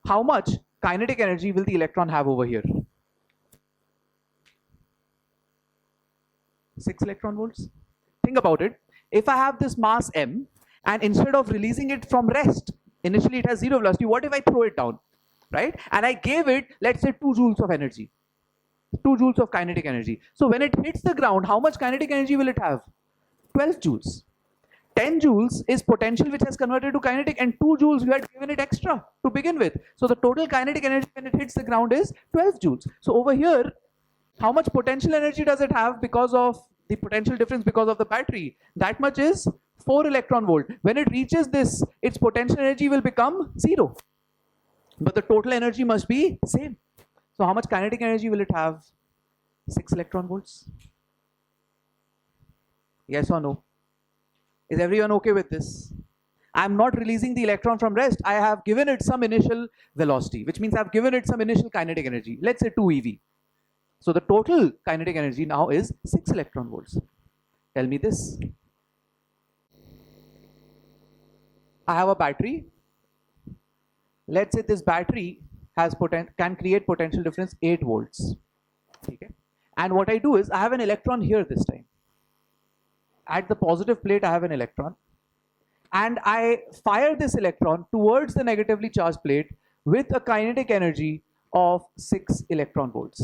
A: How much kinetic energy will the electron have over here? 6 electron volts. Think about it. If I have this mass m and instead of releasing it from rest, initially it has 0 velocity, what if I throw it down, right? And I gave it, let's say, 2 joules of energy, 2 joules of kinetic energy. So when it hits the ground, how much kinetic energy will it have? 12 joules. 10 joules is potential which has converted to kinetic, and 2 joules you had given it extra to begin with. So the total kinetic energy when it hits the ground is 12 joules. So over here, how much potential energy does it have because of the potential difference because of the battery? That much is 4 electron volt. When it reaches this, its potential energy will become 0. But the total energy must be same. So how much kinetic energy will it have? 6 electron volts. Yes or no? Is everyone okay with this? I'm not releasing the electron from rest. I have given it some initial velocity, which means I've given it some initial kinetic energy. Let's say 2 eV. So the total kinetic energy now is 6 electron volts. Tell me this. I have a battery. Let's say this battery has can create potential difference 8 volts. Okay. And what I do is I have an electron here this time. At the positive plate, I have an electron. And I fire this electron towards the negatively charged plate with a kinetic energy of 6 electron volts.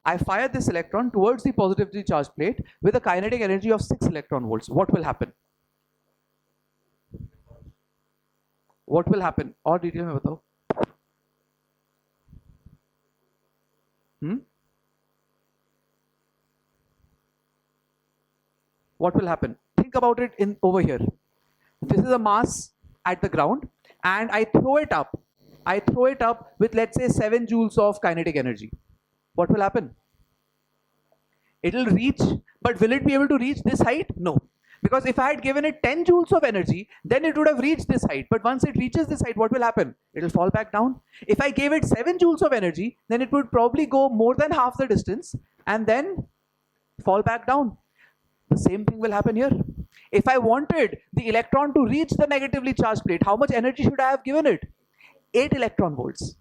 A: I fire this electron towards the positively charged plate with a kinetic energy of 6 electron volts. What will happen? What will happen? और detail में बताओ. What will happen? Think about it in over here. This is a mass at the ground, and I throw it up. I throw it up with, let's say, 7 joules of kinetic energy. What will happen? It will reach, but will it be able to reach this height? No. Because if I had given it 10 joules of energy, then it would have reached this height. But once it reaches this height, what will happen? It will fall back down. If I gave it 7 joules of energy, then it would probably go more than half the distance and then fall back down. The same thing will happen here. If I wanted the electron to reach the negatively charged plate, how much energy should I have given it? 8 electron volts.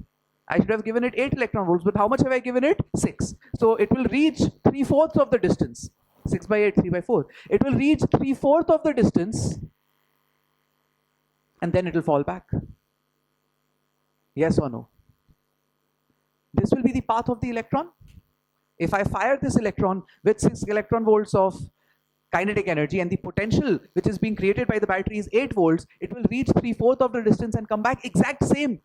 A: I should have given it 8 electron volts, but how much have I given it? 6. So it will reach 3/4 of the distance. 6 by 8, 3 by 4. It will reach 3/4 of the distance and then it will fall back. Yes or no? This will be the path of the electron. If I fire this electron with 6 electron volts of kinetic energy and the potential which is being created by the battery is 8 volts, it will reach 3/4 of the distance and come back exact same.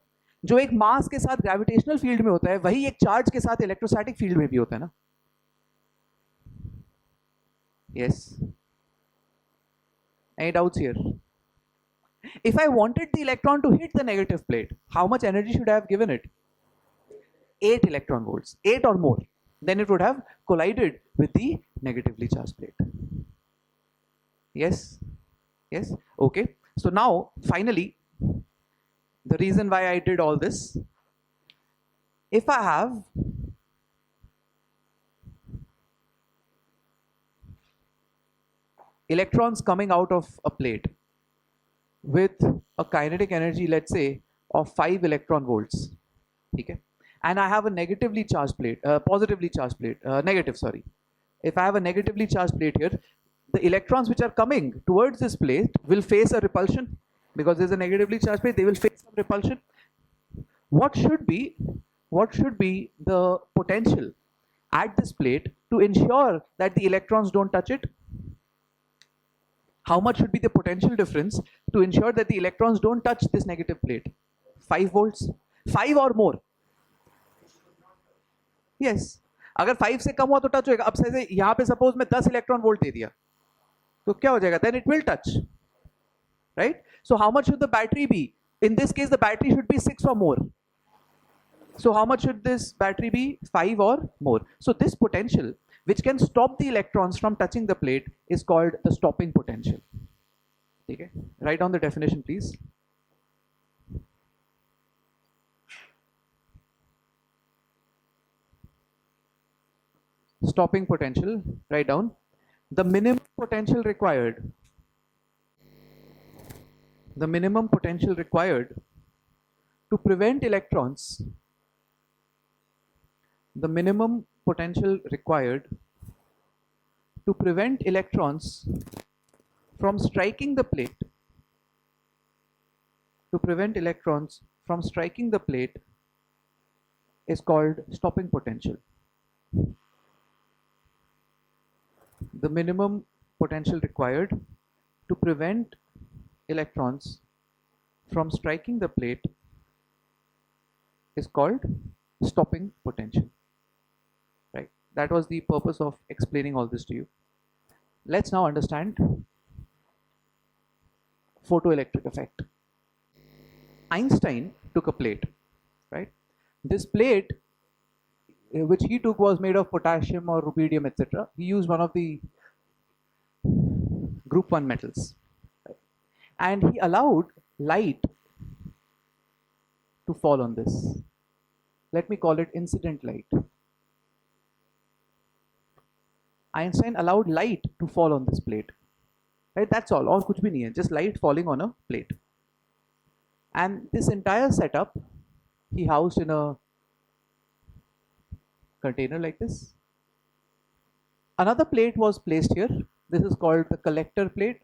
A: जो एक मास के साथ gravitational field में होता है, वही एक charge के साथ इलेक्ट्रोस्टैटिक फील्ड में भी होता है ना? Yes. Any doubts here? If I wanted the electron to hit the negative plate, how much energy should I have given it? 8 electron volts, 8 or more. Then it would have collided with the negatively charged plate. Yes? Yes? Okay. So now, finally, the reason why I did all this, if I have electrons coming out of a plate with a kinetic energy, let's say, of 5 electron volts, okay? And I have a negatively charged plate, positively charged plate, negative, sorry. If I have a negatively charged plate here, the electrons which are coming towards this plate will face a repulsion. Because there's a negatively charged plate, they will face some repulsion. What should be the potential at this plate to ensure that the electrons don't touch it? How much should be the potential difference to ensure that the electrons don't touch this negative plate? 5 volts? 5 or more? Yes. अगर 5 से कम हुआ तो touch होएगा. अब से यहाँ पे suppose मैं 10 इलेक्ट्रॉन वोल्ट दे दिया तो क्या हो जाएगा? Then it will touch. Right? So how much should the battery be? In this case, the battery should be 6 or more. So how much should this battery be? 5 or more. So this potential, which can stop the electrons from touching the plate, is called the stopping potential. Okay? Write down the definition, please. Stopping potential, write down. The minimum potential required. The minimum potential required to prevent electrons, the minimum potential required to prevent electrons from striking the plate, to prevent electrons from striking the plate is called stopping potential. The minimum potential required to prevent electrons from striking the plate is called stopping potential. Right? That was the purpose of explaining all this to you. Let's now understand photoelectric effect. Einstein took a plate, right? This plate, which he took, was made of potassium or rubidium, etc. He used one of the group 1 metals, right? And he allowed light to fall on this. Let me call it incident light. Einstein allowed light to fall on this plate, right? That's all, और कुछ भी नहीं है, just light falling on a plate. And this entire setup he housed in a container like this. Another plate was placed here. This is called the collector plate.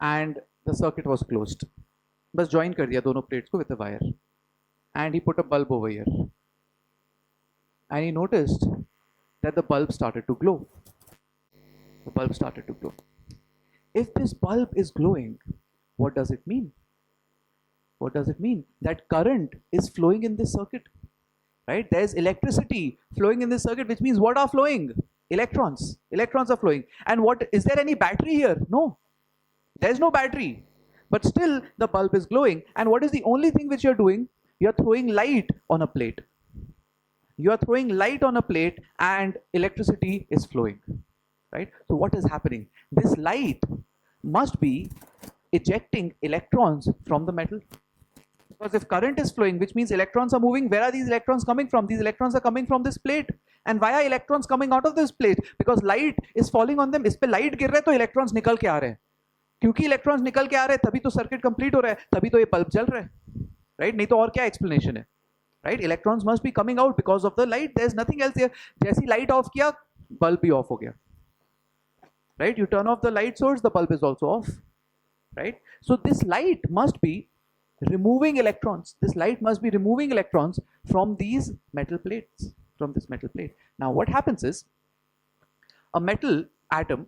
A: And the circuit was closed. बस join कर दिया दोनों plates को with a wire. And he put a bulb over here. And he noticed that the bulb started to glow. The bulb started to glow. If this bulb is glowing, what does it mean? What does it mean? That current is flowing in this circuit, right? There's electricity flowing in this circuit, which means what are flowing? Electrons. Electrons are flowing. And what, is there any battery here? No. There's no battery. But still the bulb is glowing. And what is the only thing which you're doing? You're throwing light on a plate. You are throwing light on a plate and electricity is flowing, right? So what is happening? This light must be ejecting electrons from the metal. Because if current is flowing, which means electrons are moving, where are these electrons coming from? These electrons are coming from this plate. And why are electrons coming out of this plate? Because light is falling on them. इस पे light गिर रहा है तो electrons निकल के आ रहे हैं. क्योंकि electrons निकल के आ रहे हैं तभी तो circuit complete हो रहा है, तभी तो ये bulb जल रहा है, right? नहीं तो और क्या explanation है? Right? Electrons must be coming out because of the light. There's nothing else here. जैसी light off किया, bulb भी off हो गया. Right? You turn off the light source, the bulb is also off. Right? So this light must be removing electrons. This light must be removing electrons from these metal plates, from this metal plate. Now what happens is, a metal atom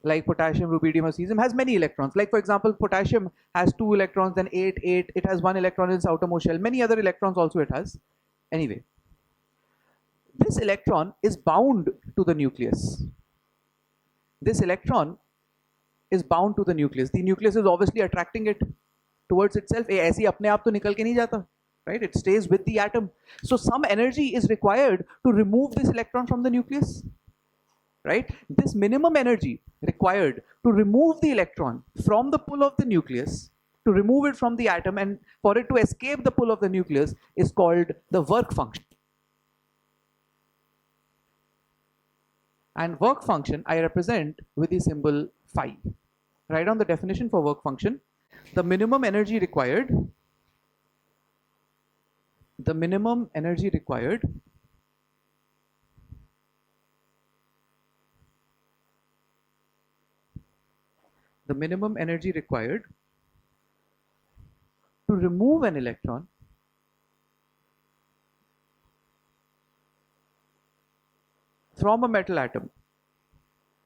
A: like potassium, rubidium or cesium has many electrons. Like for example, potassium has 2 electrons, then 8, it has 1 electron in its outermost shell. Many other electrons also it has. Anyway, this electron is bound to the nucleus. This electron is bound to the nucleus. The nucleus is obviously attracting it towards itself. ऐसे अपने आप तो निकल के नहीं जाता, right? It stays with the atom. So some energy is required to remove this electron from the nucleus, right? This minimum energy required to remove the electron from the pull of the nucleus, to remove it from the atom and for it to escape the pull of the nucleus is called the work function. And work function I represent with the symbol phi. Write down the definition for work function. The minimum energy required, the minimum energy required the minimum energy required to remove an electron from a metal atom.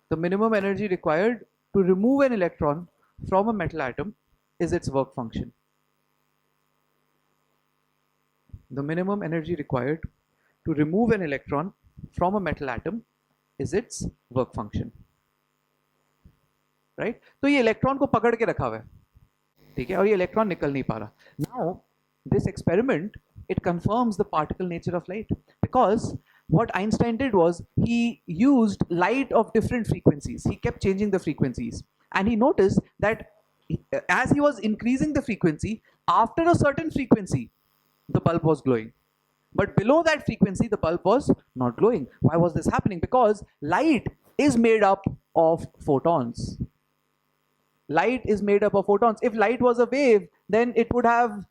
A: The minimum energy required to remove an electron from a metal atom is its work function. The minimum energy required to remove an electron from a metal atom is its work function. Right? तो ये electron को पकड़ के रखा हुआ है, ठीक है, और ये इलेक्ट्रॉन निकल नहीं पा रहा. Now this experiment, it confirms the particle nature of light, because what Einstein did was he used light of different frequencies. He kept changing the frequencies and he noticed that as he was increasing the frequency, after a certain frequency the bulb was glowing, but below that frequency the bulb was not glowing. Why was this happening? Because light is made up of photons. Light is made up of photons. If light was a wave, then it would have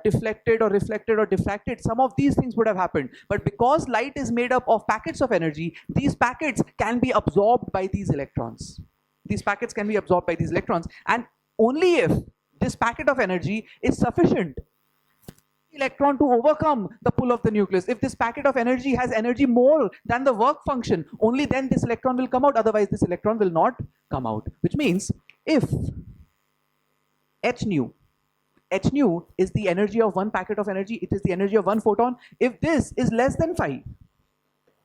A: deflected or reflected or diffracted. Some of these things would have happened. But because light is made up of packets of energy, these packets can be absorbed by these electrons. These packets can be absorbed by these electrons. And only if this packet of energy is sufficient electron to overcome the pull of the nucleus. If this packet of energy has energy more than the work function, only then this electron will come out, otherwise this electron will not come out. Which means if h nu is the energy of one packet of energy, it is the energy of one photon. If this is less than phi,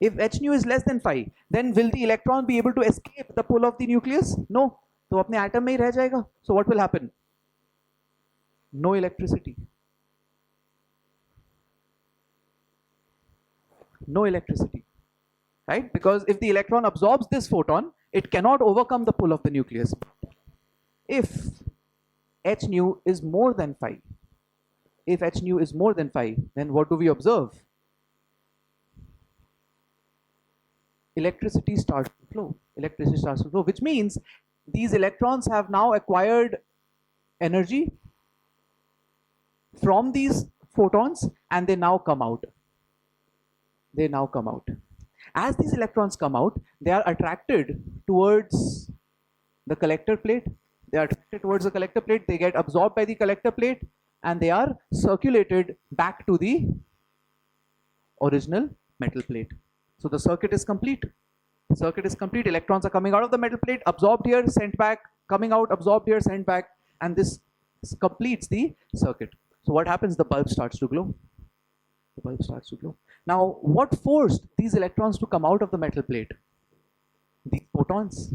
A: if h nu is less than phi, then will the electron be able to escape the pull of the nucleus? No. तो अपने atom में ही रह जाएगा. So what will happen? No electricity. No electricity, right? Because if the electron absorbs this photon, it cannot overcome the pull of the nucleus. If h nu is more than phi, if h nu is more than phi, then what do we observe? Electricity starts to flow. Electricity starts to flow, which means these electrons have now acquired energy from these photons and they now come out. They now come out. As these electrons come out, they are attracted towards the collector plate. They are attracted towards the collector plate, they get absorbed by the collector plate, and they are circulated back to the original metal plate. So the circuit is complete. The circuit is complete. Electrons are coming out of the metal plate, absorbed here, sent back, coming out, absorbed here, sent back, and this completes the circuit. So what happens? The bulb starts to glow. The bulb starts to glow. Now, what forced these electrons to come out of the metal plate? These photons,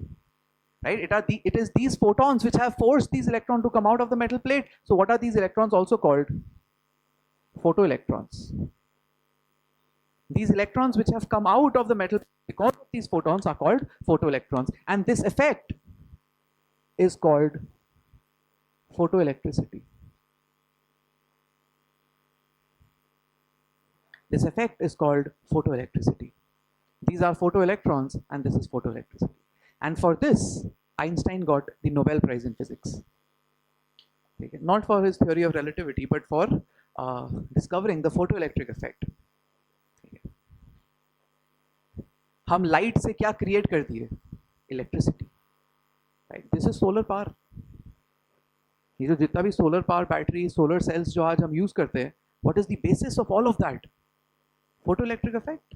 A: right? It is these photons which have forced these electrons to come out of the metal plate. So what are these electrons also called? Photoelectrons. These electrons which have come out of the metal because of these photons are called photoelectrons. And this effect is called photoelectricity. This effect is called photoelectricity. These are photoelectrons and this is photoelectricity. And for this, Einstein got the Nobel Prize in Physics. Okay. Not for his theory of relativity, but for discovering the photoelectric effect. Okay. हम light से क्या create कर दिए? Electricity. Right, this is solar power. ये जो जितना भी solar power battery, solar cells जो आज हम यूज करते हैं, what is the basis of all of that? Photoelectric effect,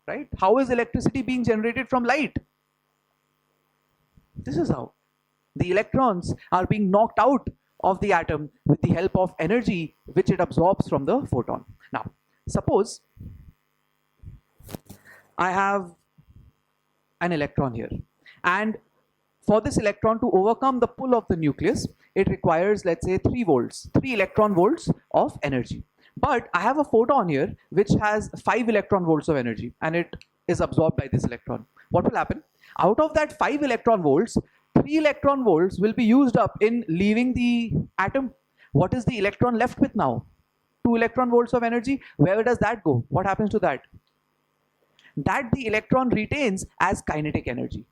A: right? How is electricity being generated from light? This is how. The electrons are being knocked out of the atom with the help of energy which it absorbs from the photon. Now, suppose I have an electron here, and for this electron to overcome the pull of the nucleus, it requires, let's say, 3 volts, 3 electron volts of energy. But I have a photon here which has 5 electron volts of energy and it is absorbed by this electron. What will happen? Out of that 5 electron volts, 3 electron volts will be used up in leaving the atom. What is the electron left with now? 2 electron volts of energy. Where does that go? What happens to that? That the electron retains as kinetic energy.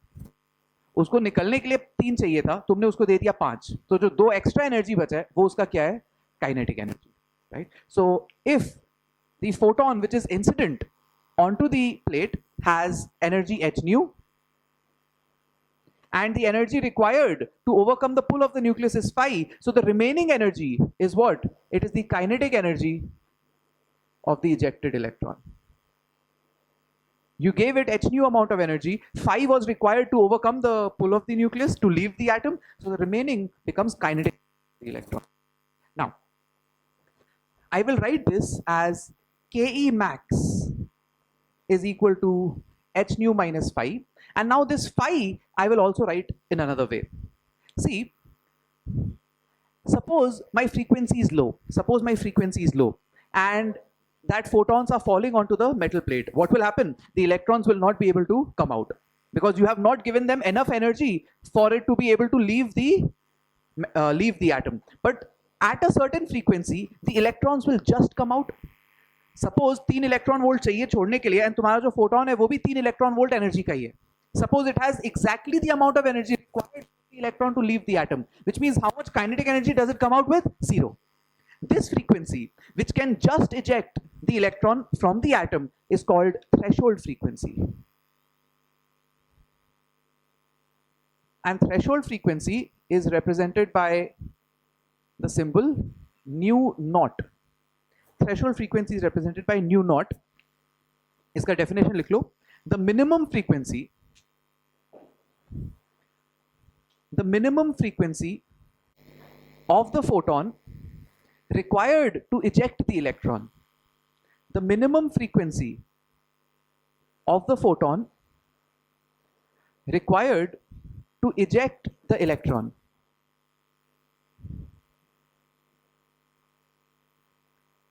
A: उसको निकलने के लिए 3 चाहिए था, तुमने उसको दे दिया 5. तो जो 2 एक्स्ट्रा एनर्जी बचा है वो उसका क्या है? Kinetic energy. Right? So if the photon which is incident onto the plate has energy h nu and the energy required to overcome the pull of the nucleus is phi, so the remaining energy is what? It is the kinetic energy of the ejected electron. You gave it h nu amount of energy, phi was required to overcome the pull of the nucleus to leave the atom, so the remaining becomes kinetic of the electron. Now, I will write this as Ke max is equal to h nu minus phi, and now this phi I will also write in another way. See, suppose my frequency is low, and that photons are falling onto the metal plate. What will happen? The electrons will not be able to come out because you have not given them enough energy for it to be able to leave the atom. But at a certain frequency, the electrons will just come out. Suppose 3 electron volt चाहिए छोड़ने के लिए, and तुम्हारा जो photon है वो भी 3 electron volt energy का ही है. Suppose it has exactly the amount of energy required for the electron to leave the atom, which means how much kinetic energy does it come out with? 0. This frequency, which can just eject the electron from the atom, is called threshold frequency. And threshold frequency is represented by the symbol nu naught. Threshold frequency is represented by nu naught. इसका definition लिख लो. The minimum frequency of the photon required to eject the electron. The minimum frequency of the photon required to eject the electron.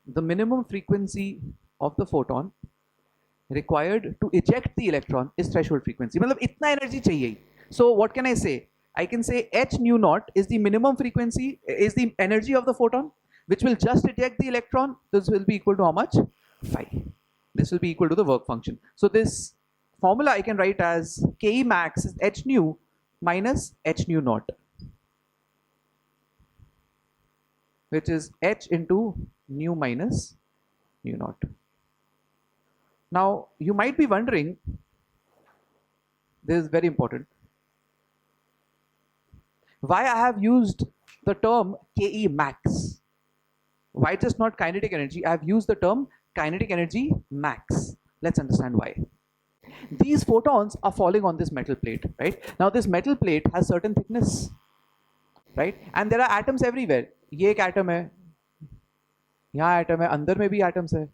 A: The minimum frequency of the photon required to eject the electron is threshold frequency. मतलब इतना energy चाहिए. So what can I say? I can say h nu naught is the minimum frequency, is the energy of the photon, which will just eject the electron. This will be equal to how much? Phi. This will be equal to the work function. So this formula I can write as Ke max is h nu minus h nu naught, which is h into nu minus nu naught. Now you might be wondering, this is very important, why I have used the term Ke max. Why just not kinetic energy? I have used the term kinetic energy max. Let's understand why. These photons are falling on this metal plate, right? Now this metal plate has certain thickness, right? And there are atoms everywhere. ये एक atom है, यहाँ atom है, अंदर में भी atoms है,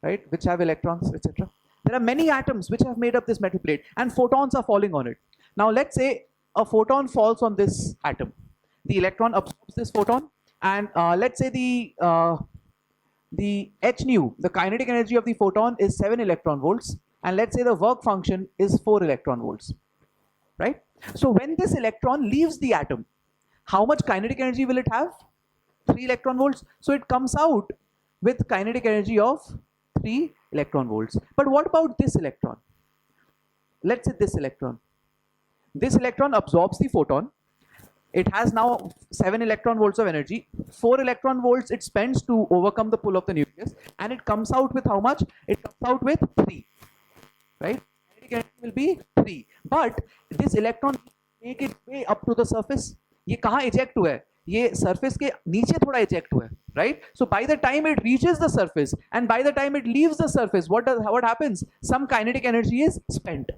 A: right? Which have electrons, etc. There are many atoms which have made up this metal plate, and photons are falling on it. Now let's say a photon falls on this atom. The electron absorbs this photon, and let's say the h nu, the kinetic energy of the photon, is 7 electron volts, and let's say the work function is 4 electron volts, right? So when this electron leaves the atom, how much kinetic energy will it have? 3 electron volts. So it comes out with kinetic energy of 3 electron volts. But what about this electron? Let's say this electron. This electron absorbs the photon. It has now 7 electron volts of energy. 4 electron volts it spends to overcome the pull of the nucleus, and it comes out with how much? It comes out with 3, right? Kinetic energy will be 3. But this electron make its way up to the surface. ये कहाँ eject हुआ है? ये surface के नीचे थोड़ा eject हुआ है, right? So by the time it reaches the surface and by the time it leaves the surface, what happens? Some kinetic energy is spent.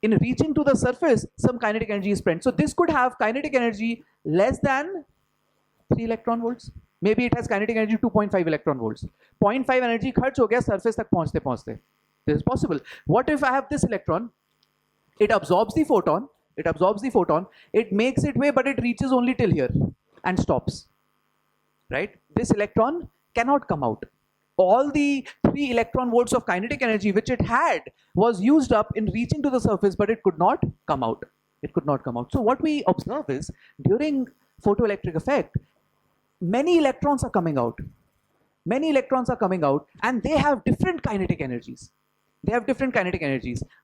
A: In reaching to the surface, some kinetic energy is spent. So this could have kinetic energy less than 3 electron volts. Maybe it has kinetic energy 2.5 electron volts. 0.5 energy खर्च हो गया surface तक पहुंचते पहुंचते. This is possible. What if I have this electron? It absorbs the photon. It makes its way, but it reaches only till here and stops. Right? This electron cannot come out. All the 3 electron volts of kinetic energy which it had was used up in reaching to the surface, but it could not come out. So what we observe is, during photoelectric effect, many electrons are coming out, and they have different kinetic energies.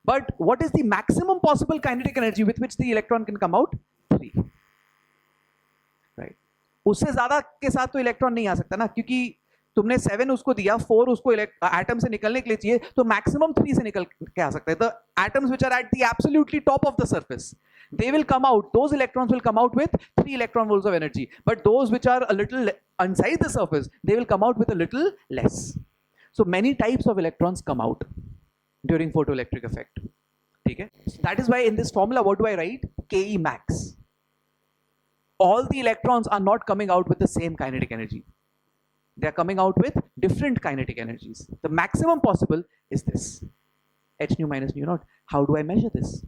A: But what is the maximum possible kinetic energy with which the electron can come out? 3. Right? उससे ज़्यादा के साथ तो electron नहीं आ सकता ना, क्योंकि तुमने 7 उसको दिया, 4 उसको एटम से निकलने के लिए चाहिए, तो मैक्सिमम 3 से निकल के आ सकता है. The atoms which are at the absolutely top of the surface, they will come out, those electrons will come out with 3 electron volts of energy. But those which are a little inside the surface, they will come out with a little less. So many types of electrons come out during photoelectric effect. Okay? So that is why in this formula, what do I write? Ke max. All the electrons are not coming out with the same kinetic energy. They are coming out with different kinetic energies. The maximum possible is this, h nu minus nu naught. How do I measure this?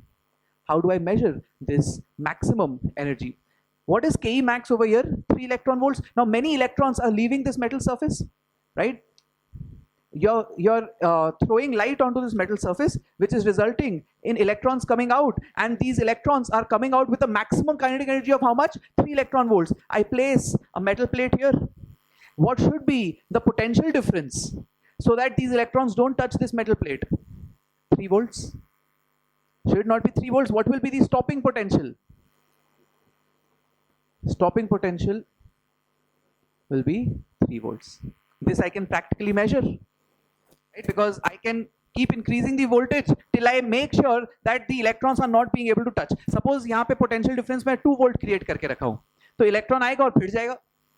A: How do I measure this maximum energy? What is Ke max over here? 3 electron volts. Now many electrons are leaving this metal surface, right? You're throwing light onto this metal surface, which is resulting in electrons coming out, and these electrons are coming out with a maximum kinetic energy of how much? 3 electron volts. I place a metal plate here. What should be the potential difference so that these electrons don't touch this metal plate? 3 volts. Should it not be 3 volts? What will be the stopping potential? Stopping potential will be 3 volts. This I can practically measure, right? Because I can keep increasing the voltage till I make sure that the electrons are not being able to touch. Suppose यहाँ पे potential difference मैं 2 volt create करके रखा हूँ. तो electron आएगा और भिड़ जाएगा।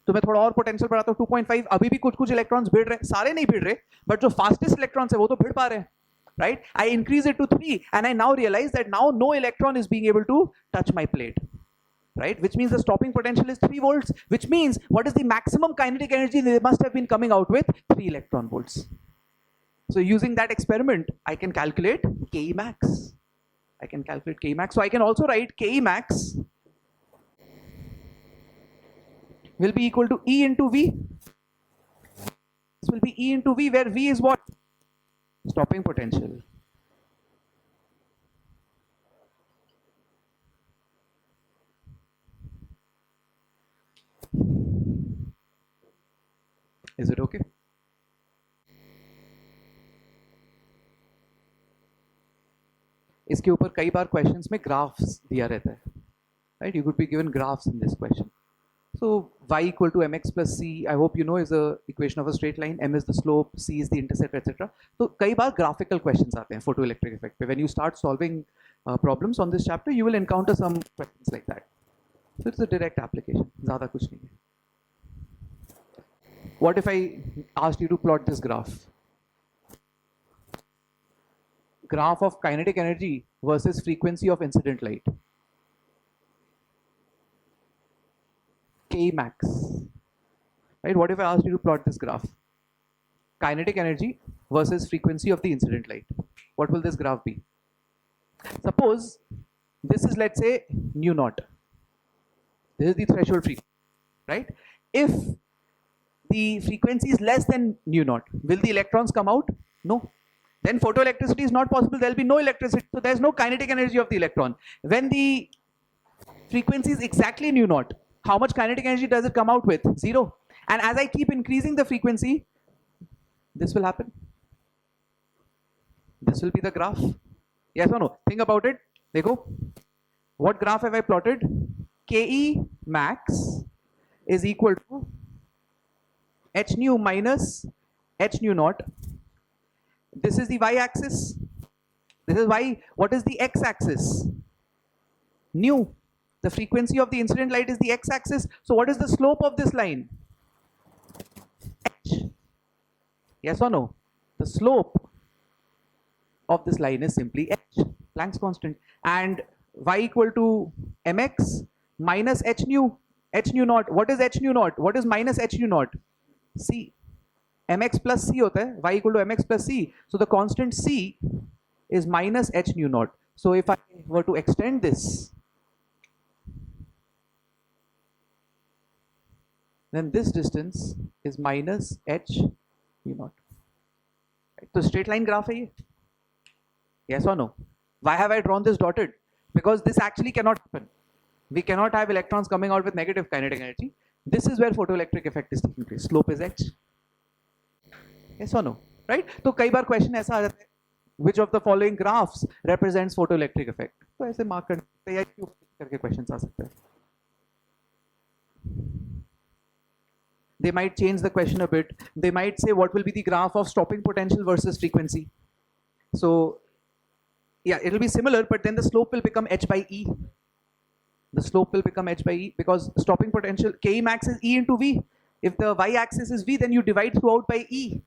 A: तो मैं थोड़ा और पोटेंशियल बढ़ाता हूँ 2.5, अभी भी कुछ कुछ इलेक्ट्रॉन्स भिड़ रहे हैं, सारे नहीं भिड़ रहे, बट जो फास्टेस्ट इलेक्ट्रॉन्स है वो तो भिड़ पा रहे हैं, right? I increase it to 3 and I now realize that now no electron is being able to touch my plate, right? Which means the stopping potential is 3 volts, which means what is the maximum kinetic energy they must have been coming out with? 3 electron volts. So using that experiment, I can calculate Ke max. I can calculate Ke max. So I can also write Ke max will be equal to E into V. This will be E into V, where V is what? Stopping potential. Is it okay? इसके ऊपर कई बार questions में graphs दिया रहता है, right? You could be given graphs in this question. So y equal to mx plus c, I hope you know, is a equation of a straight line. M is the slope, c is the intercept, etc. तो कई बार graphical questions आते हैं photoelectric effect पे. When you start solving problems on this chapter, you will encounter some questions like that. So it's a direct application. ज़्यादा कुछ नहीं है. What if I asked you to plot this graph? Graph of kinetic energy versus frequency of incident light. K max, right? What if I asked you to plot this graph? Kinetic energy versus frequency of the incident light. What will this graph be? Suppose this is, let's say, nu naught. This is the threshold frequency, right? If the frequency is less than nu naught, will the electrons come out? No. Then photoelectricity is not possible. There will be no electricity. So there's no kinetic energy of the electron. When the frequency is exactly nu naught, how much kinetic energy does it come out with? 0. And as I keep increasing the frequency, this will happen. This will be the graph. Yes or no? Think about it. Dekho. What graph have I plotted? Ke max is equal to h nu minus h nu naught. This is the y-axis. This is y. What is the x-axis? Nu. The frequency of the incident light is the x-axis. So what is the slope of this line? H. Yes or no? The slope of this line is simply h, Planck's constant. And y equal to mx minus h nu naught. What is h nu naught? What is minus h nu naught? C. mx plus c hota hai. Y equal to mx plus c. So the constant c is minus h nu naught. So if I were to extend this, then this distance is minus h mu naught. Right? So straight line graph hai ye. Yes or no? Why have I drawn this dotted? Because this actually cannot happen. We cannot have electrons coming out with negative kinetic energy. This is where photoelectric effect is taking place. Slope is h. Yes or no? Right? तो कई बार question ऐसा आ जाता है, which of the following graphs represents photoelectric effect? तो ऐसे mark करके questions आ सकते हैं. They might change the question a bit. They might say what will be the graph of stopping potential versus frequency. So yeah, it will be similar, but then the slope will become h by e. The slope will become h by e because stopping potential Ke max is e into v. If the y-axis is v, then you divide throughout by e.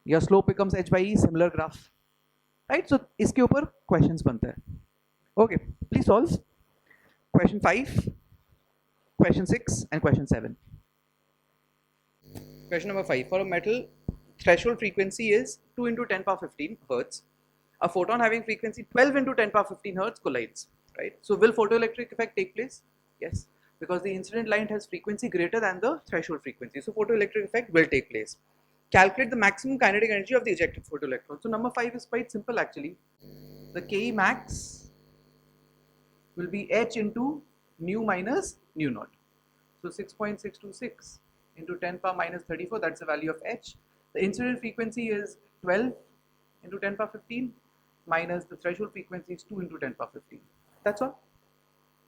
A: Your slope becomes h by e, similar graph. Right? So इसके ऊपर questions बनते हैं. Okay, please solve question 5, question 6 and question 7. Question number 5. For a metal, threshold frequency is 2 into 10 power 15 hertz. A photon having frequency 12 into 10 power 15 hertz collides. Right? So will photoelectric effect take place? Yes, because the incident light has frequency greater than the threshold frequency. So photoelectric effect will take place. Calculate the maximum kinetic energy of the ejected photoelectron. So number 5 is quite simple actually. The Ke max will be h into nu minus nu naught. So 6.626 into 10 power minus 34, that's the value of h. The incident frequency is 12 into 10 power 15 minus the threshold frequency is 2 into 10 power 15. That's all.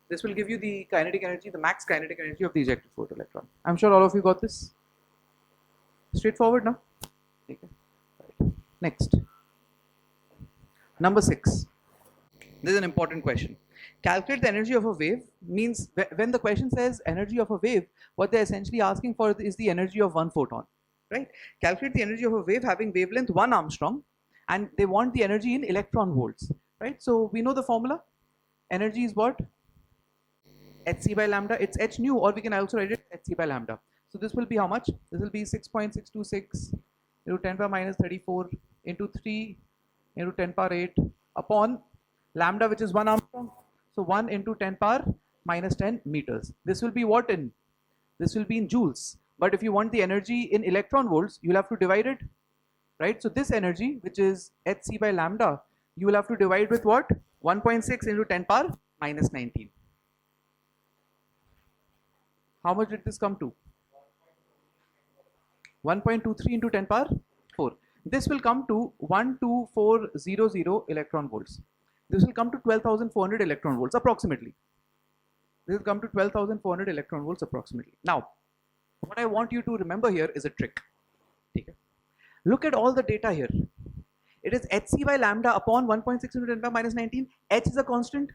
A: This will give you the kinetic energy, the max kinetic energy of the ejected photoelectron. I'm sure all of you got this. Straightforward now. Okay. Right. Next. Number 6. This is an important question. Calculate the energy of a wave means when the question says energy of a wave, what they're essentially asking for is the energy of one photon, right? Calculate the energy of a wave having wavelength 1 Armstrong, and they want the energy in electron volts, right? So we know the formula. Energy is what? Hc by lambda. It's h nu, or we can also write it hc by lambda. So this will be how much? This will be 6.626 into 10 power minus 34 into 3 into 10 power 8 upon lambda, which is 1 Armstrong. So 1 into 10 power minus 10 meters. This will be what in? This will be in joules. But if you want the energy in electron volts, you'll have to divide it, right? So this energy, which is hc by lambda, you will have to divide with what? 1.6 into 10 power minus 19. How much did this come to? 1.23 into 10 power 4. This will come to 12400 electron volts. This will come to 12,400 electron volts approximately. This will come to 12,400 electron volts approximately. Now, what I want you to remember here is a trick. Okay. Look at all the data here. It is hc by lambda upon 1.6 into 10 power minus 19. H is a constant.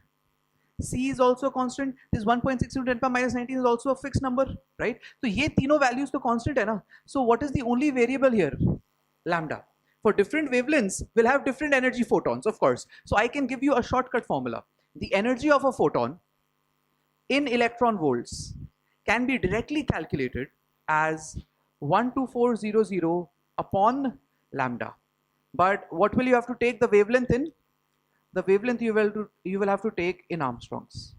A: C is also a constant. This 1.6 into 10 power minus 19 is also a fixed number, right? So ये तीनों values तो constant है ना. So what is the only variable here? Lambda. For different wavelengths, we'll have different energy photons, of course. So I can give you a shortcut formula. The energy of a photon in electron volts can be directly calculated as 12400 upon lambda. But what will you have to take the wavelength in? The wavelength you will have to take in Armstrongs.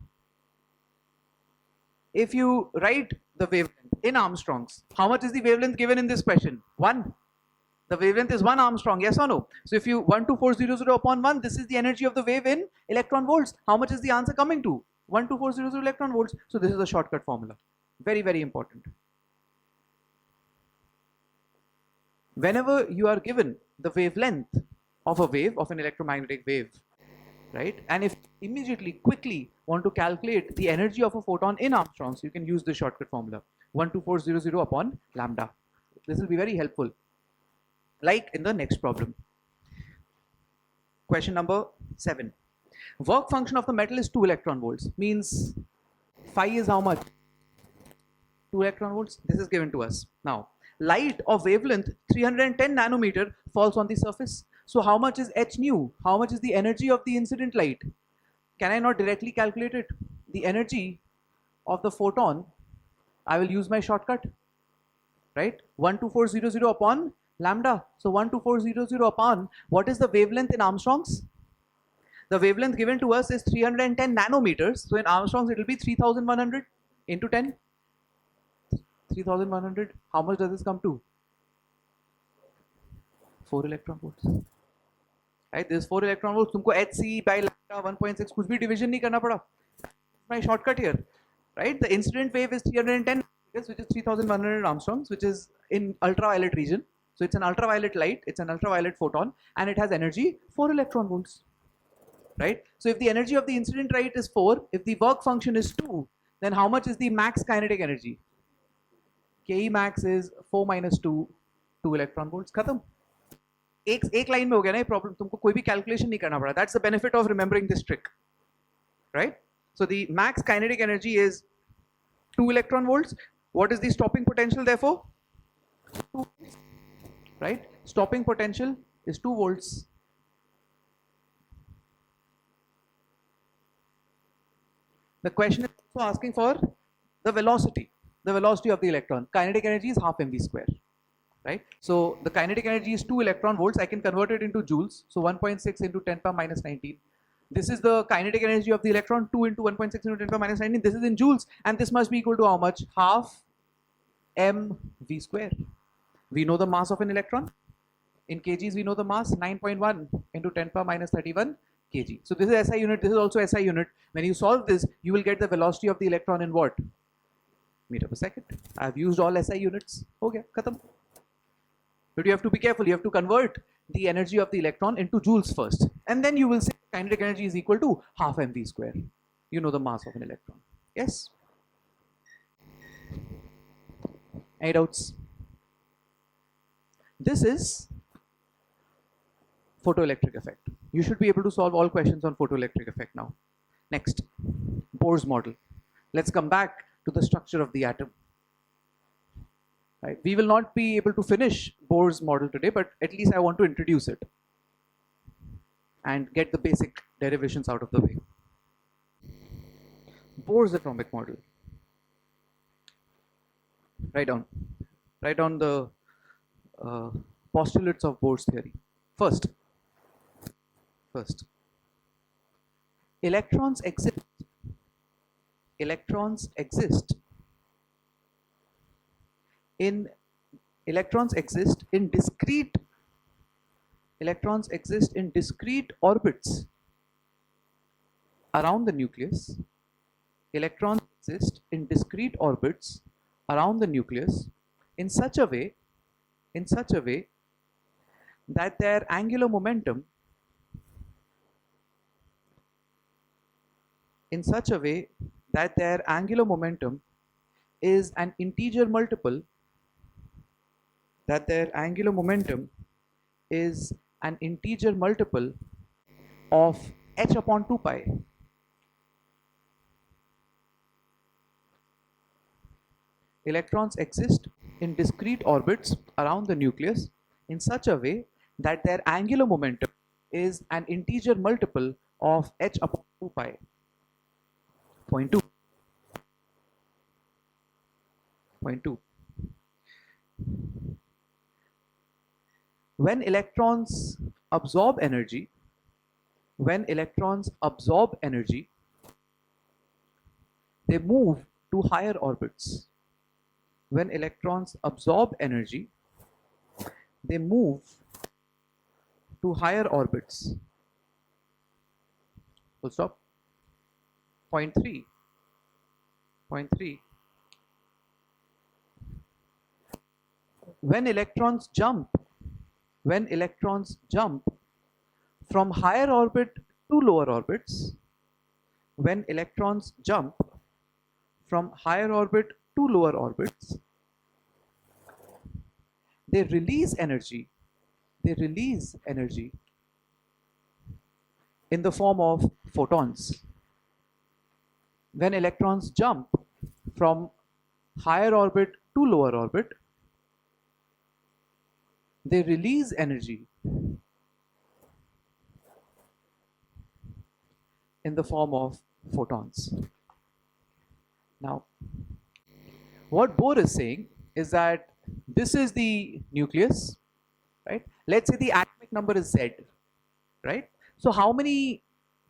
A: If you write the wavelength in Armstrongs, how much is the wavelength given in this question? 1. The wavelength is 1 Armstrong, yes or no? So if you 12400 upon 1, this is the energy of the wave in electron volts. How much is the answer coming to? 12400 electron volts. So this is a shortcut formula. Very, very important. Whenever you are given the wavelength of a wave, of an electromagnetic wave, right? And if immediately, quickly want to calculate the energy of a photon in Armstrongs, you can use the shortcut formula, 12400 upon lambda. This will be very helpful. Like in the next problem. Question number 7. Work function of the metal is 2 electron volts. Means phi is how much? 2 electron volts. This is given to us. Now, light of wavelength 310 nanometer falls on the surface. So how much is h nu? How much is the energy of the incident light? Can I not directly calculate it? The energy of the photon, I will use my shortcut, right? 12400 upon lambda. So 12400 upon, what is the wavelength in Armstrongs? The wavelength given to us is 310 nanometers. So in Armstrongs it will be 3100 into 10. 3100. How much does this come to? 4 electron volts. Right? This 4 electron volts. तुमको hc by lambda 1.6 कुछ भी division नहीं करना पड़ा. My shortcut here, right? The incident wave is 310 meters, which is 3100 Armstrongs, which is in ultraviolet region. So it's an ultraviolet light, it's an ultraviolet photon, and it has energy 4 electron volts, right? So if the energy of the incident light is 4, if the work function is 2, then how much is the max kinetic energy? Ke max is 4 minus 2, 2 electron volts. खत्म. एक line में हो गया ना ये problem, तुमको कोई भी कैलकुलेशन नहीं करना पड़ा. That's the benefit of remembering this trick, right? So the max kinetic energy is 2 electron volts. What is the stopping potential therefore? 2 volts, right? Stopping potential is 2 volts. The question is also asking for the velocity of the electron. Kinetic energy is half mv square, right? So the kinetic energy is 2 electron volts. I can convert it into joules. So 1.6 into 10 power minus 19. This is the kinetic energy of the electron, 2 into 1.6 into 10 power minus 19. This is in joules, and this must be equal to how much? Half mv square. We know the mass of an electron. In kgs, we know the mass, 9.1 into 10 power minus 31 kg. So this is SI unit, this is also SI unit. When you solve this, you will get the velocity of the electron in what? Meter per second. I have used all SI units. Okay, khatam. But you have to be careful. You have to convert the energy of the electron into joules first. And then you will say kinetic energy is equal to half mv square. You know the mass of an electron. Yes? Any doubts? This is photoelectric effect. You should be able to solve all questions on photoelectric effect now. Next. Bohr's model. Let's come back to the structure of the atom. Right? We will not be able to finish Bohr's model today, but at least I want to introduce it and get the basic derivations out of the way. Bohr's atomic model. Write down the postulates of Bohr's theory. First, electrons exist. Electrons exist in discrete orbits around the nucleus. Electrons exist in discrete orbits around the nucleus in such a way that their angular momentum is an integer multiple of h upon 2 pi. Electrons exist in discrete orbits around the nucleus in such a way that their angular momentum is an integer multiple of h upon 2 pi. Point 2. When electrons absorb energy, they move to higher orbits. When electrons absorb energy, they move to higher orbits. Full stop. Point 3. When electrons jump from higher orbit to lower orbits, they release energy in the form of photons. When electrons jump from higher orbit to lower orbit, they release energy in the form of photons. Now, what Bohr is saying is that this is the nucleus, right? Let's say the atomic number is Z, right? So how many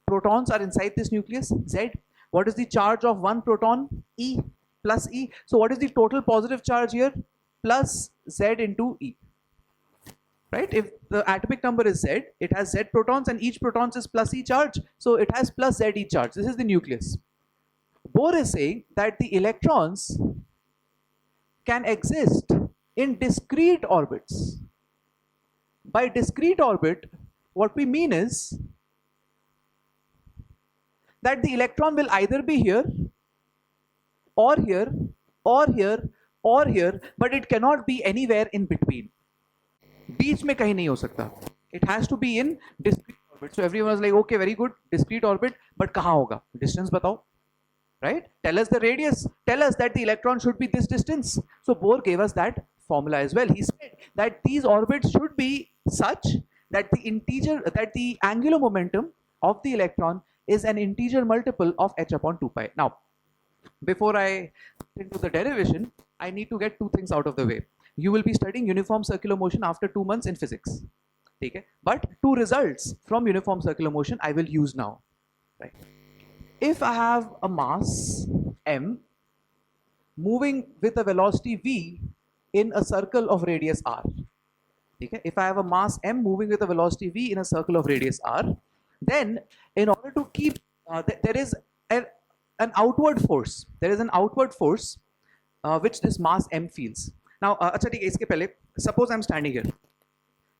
A: protons are inside this nucleus? Z. What is the charge of one proton? E plus E. So what is the total positive charge here? Plus Z into E. Right? If the atomic number is Z, it has Z protons and each proton is plus E charge. So it has plus Z E charge. This is the nucleus. Bohr is saying that the electrons can exist in discrete orbits. By discrete orbit, what we mean is that the electron will either be here, or here, or here, or here, but it cannot be anywhere in between. बीच में कहीं नहीं हो सकता. It has to be in discrete orbit. So everyone was like, okay, very good, discrete orbit, but कहाँ होगा? Distance बताओ. Right? Tell us the radius. Tell us that the electron should be this distance. So Bohr gave us that formula as well. He said that these orbits should be such that the angular momentum of the electron is an integer multiple of h upon 2 pi. Now, before I get into the derivation, I need to get two things out of the way. You will be studying uniform circular motion after 2 months in physics. Okay? But two results from uniform circular motion I will use now. Right? If I have a mass m moving with a velocity v in a circle of radius r. Okay? If I have a mass m moving with a velocity v in a circle of radius r, then in order to keep, there is an outward force. There is an outward force which this mass m feels. Now, अच्छा ठीक है, इसके पहले suppose I'm standing here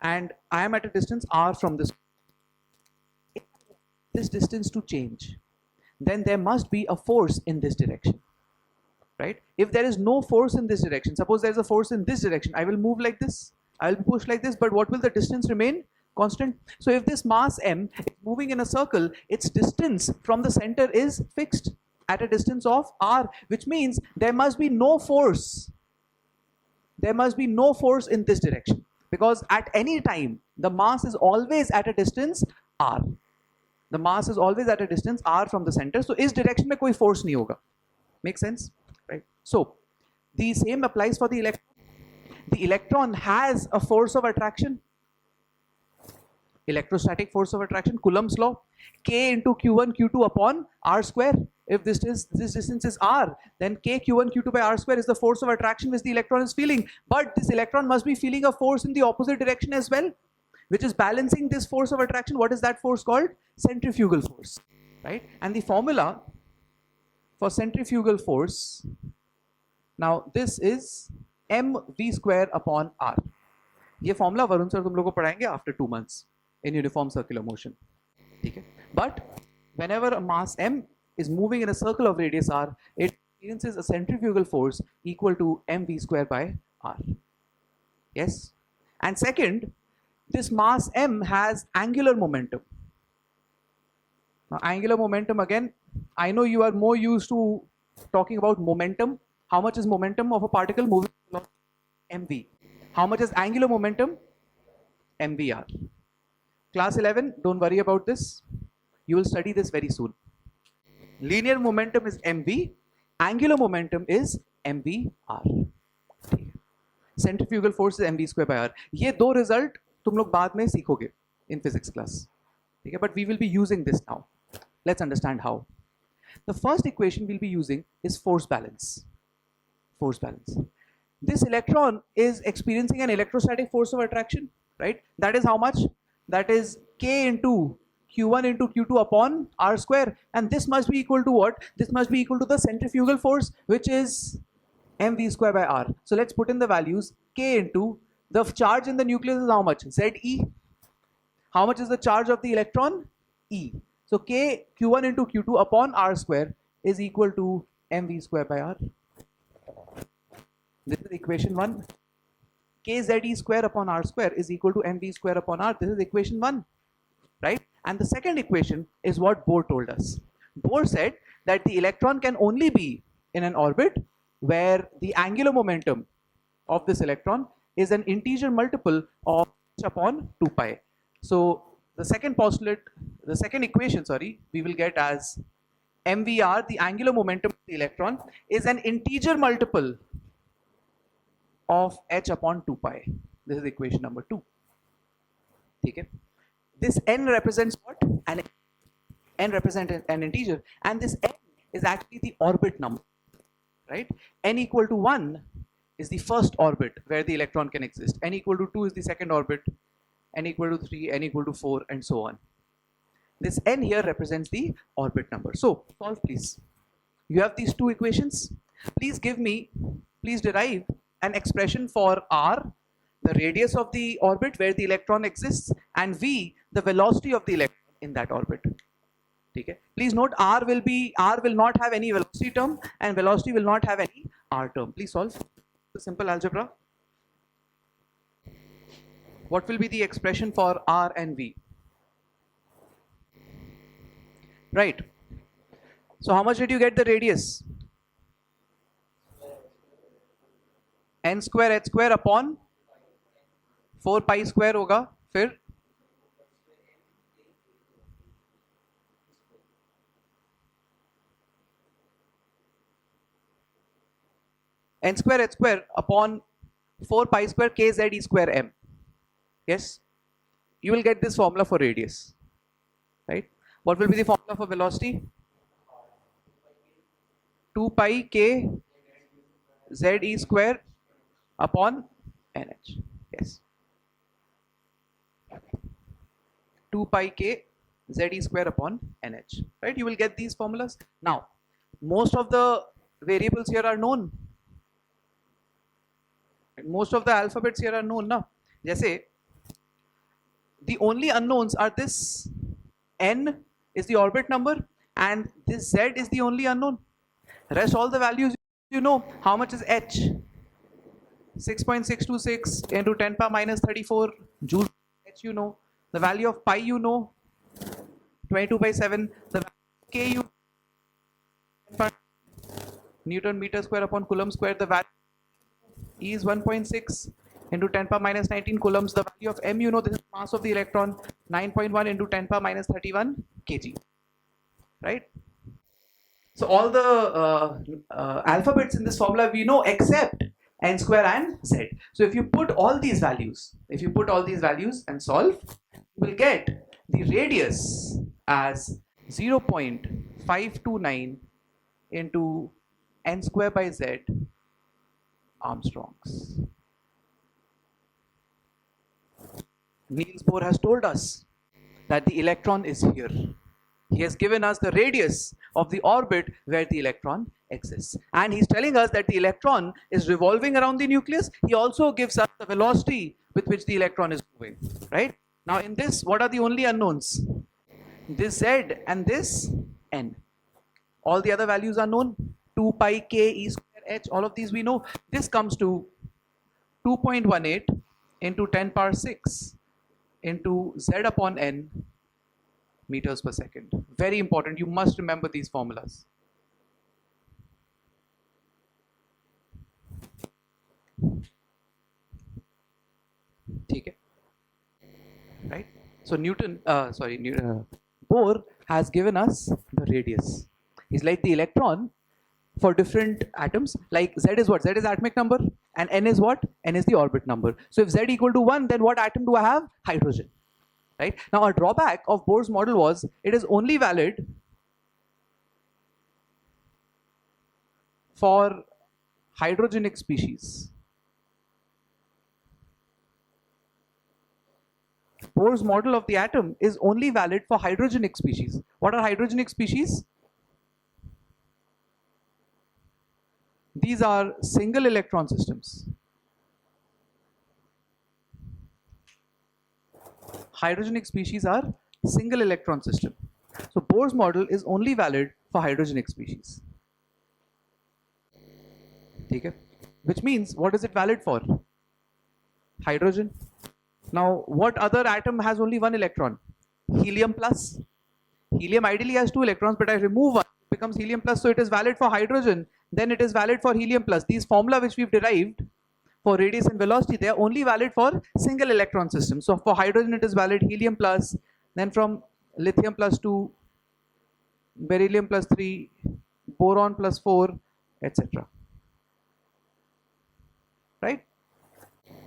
A: and I am at a distance r from this. If this distance to change, then there must be a force in this direction, right? If there is no force in this direction, suppose there is a force in this direction, I will move like this, I will push like this, but what will the distance remain? Constant. So if this mass m is moving in a circle, its distance from the center is fixed. at a distance of r, which means there must be no force. There must be no force in this direction, because at any time the mass is always at a distance r. The mass is always at a distance r from the center. So इस direction में कोई force नहीं होगा. Make sense, right? So the same applies for the electron. The electron has a force of attraction, electrostatic force of attraction, Coulomb's law, k into q1 q2 upon r square. If this distance is r, then k q1 q2 by r square is the force of attraction which the electron is feeling. But this electron must be feeling a force in the opposite direction as well, which is balancing this force of attraction. What is that force called? Centrifugal force, right? And the formula for centrifugal force, now this is mv square upon r. ये formula Varun sir तुम लोगों को पढ़ाएंगे after 2 months in uniform circular motion. ठीक है? But whenever a mass m is moving in a circle of radius r, it experiences a centrifugal force equal to mv square by r. Yes? And second, this mass m has angular momentum. Now angular momentum, again, I know you are more used to talking about momentum. How much is momentum of a particle moving along? mv. How much is angular momentum? mvr. Class 11, don't worry about this. You will study this very soon. Linear momentum is mv, angular momentum is mvr. Centrifugal force is mv square by r. ये दो result तुम लोग बाद में सीखोगे in physics class. Okay, but we will be using this now. Let's understand how. The first equation we'll be using is force balance. Force balance. This electron is experiencing an electrostatic force of attraction, right? That is how much? That is k into q1 into q2 upon r square, and this must be equal to what? This must be equal to the centrifugal force, which is mv square by r. So let's put in the values. K into the charge in the nucleus is how much? Ze. How much is the charge of the electron? E. So k q1 into q2 upon r square is equal to mv square by r. This is equation 1. Kze square upon r square is equal to mv square upon r. This is equation 1, right? And the second equation is what Bohr told us. Bohr said that the electron can only be in an orbit where the angular momentum of this electron is an integer multiple of h upon 2 pi. So the second postulate, the second equation, sorry, we will get as mvr, the angular momentum of the electron, is an integer multiple of h upon 2 pi. This is equation number 2. Okay. This n represents what? N represents an integer, and this n is actually the orbit number, right? N equal to 1 is the first orbit where the electron can exist. N equal to 2 is the second orbit. N equal to 3, n equal to 4, and so on. This n here represents the orbit number. So solve, please. You have these two equations. Please derive an expression for r, the radius of the orbit where the electron exists, and v, the velocity of the electron in that orbit. Okay. Please note r will not have any velocity term, and velocity will not have any r term. Please solve the simple algebra. What will be the expression for r and v? Right. So how much did you get the radius? n square h square upon 4 pi square होगा, फिर n square h square upon 4 pi square kze square m. Yes, you will get this formula for radius, right? What will be the formula for velocity? 2 pi k ze square upon nh. Yes, 2 pi k ze square upon nh, right? You will get these formulas. Now most of the variables here are known, most of the alphabets here are known now. जैसे the only unknowns are this n is the orbit number and this z is the only unknown. Rest all the values you know. How much is h? 6.626 into 10 power minus 34 joules. H you know. The value of pi you know. 22 by 7. The value of k you Newton meter square upon Coulomb square. The value E is 1.6 into 10 power minus 19 coulombs. The value of m, you know, this is mass of the electron, 9.1 into 10 power minus 31 kg, right? So all the alphabets in this formula we know except n square and z. So if you put all these values, and solve, you will get the radius as 0.529 into n square by z Armstrongs. Niels Bohr has told us that the electron is here. He has given us the radius of the orbit where the electron exists. And he's telling us that the electron is revolving around the nucleus. He also gives us the velocity with which the electron is moving, right? Now in this, what are the only unknowns? This z and this n. All the other values are known. 2 pi k e square h, all of these we know. This comes to 2.18 into 10 power 6 into z upon n meters per second. Very important. You must remember these formulas. Okay. Right? So Bohr has given us the radius. He's like the electron for different atoms. Like Z is what? Z is atomic number, and N is what? N is the orbit number. So if Z equal to 1, then what atom do I have? Hydrogen. Right? Now a drawback of Bohr's model was it is only valid for hydrogenic species. Bohr's model of the atom is only valid for hydrogenic species. What are hydrogenic species? These are single electron systems. Hydrogenic species are single electron system. So Bohr's model is only valid for hydrogenic species. Okay? Which means, what is it valid for? Hydrogen. Now, what other atom has only one electron? Helium plus. Helium ideally has 2 electrons, but I remove one, it becomes helium plus, so it is valid for hydrogen, then it is valid for helium plus. These formula which we've derived for radius and velocity, they are only valid for single electron systems. So for hydrogen it is valid helium plus, then from lithium plus 2, beryllium plus 3, boron plus 4, etc. Right?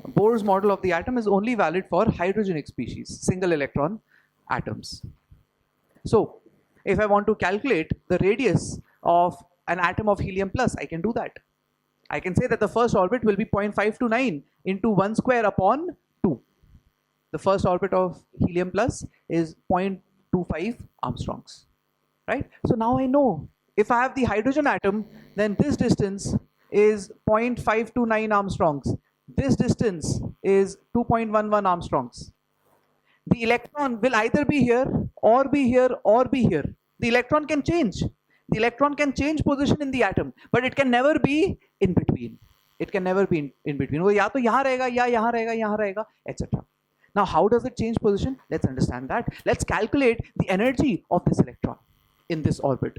A: Bohr's model of the atom is only valid for hydrogenic species, single electron atoms. So if I want to calculate the radius of an atom of helium plus, I can do that. I can say that the first orbit will be 0.529 into 1 square upon 2. The first orbit of helium plus is 0.25 Armstrongs. Right? So now I know if I have the hydrogen atom, then this distance is 0.529 Armstrongs. This distance is 2.11 Armstrongs. The electron will either be here or be here or be here. The electron can change. The electron can change position in the atom, but it can never be in between. It can never be in between. वो या तो यहाँ रहेगा या यहाँ रहेगा, etc. Now, how does it change position? Let's understand that. Let's calculate the energy of this electron in this orbit.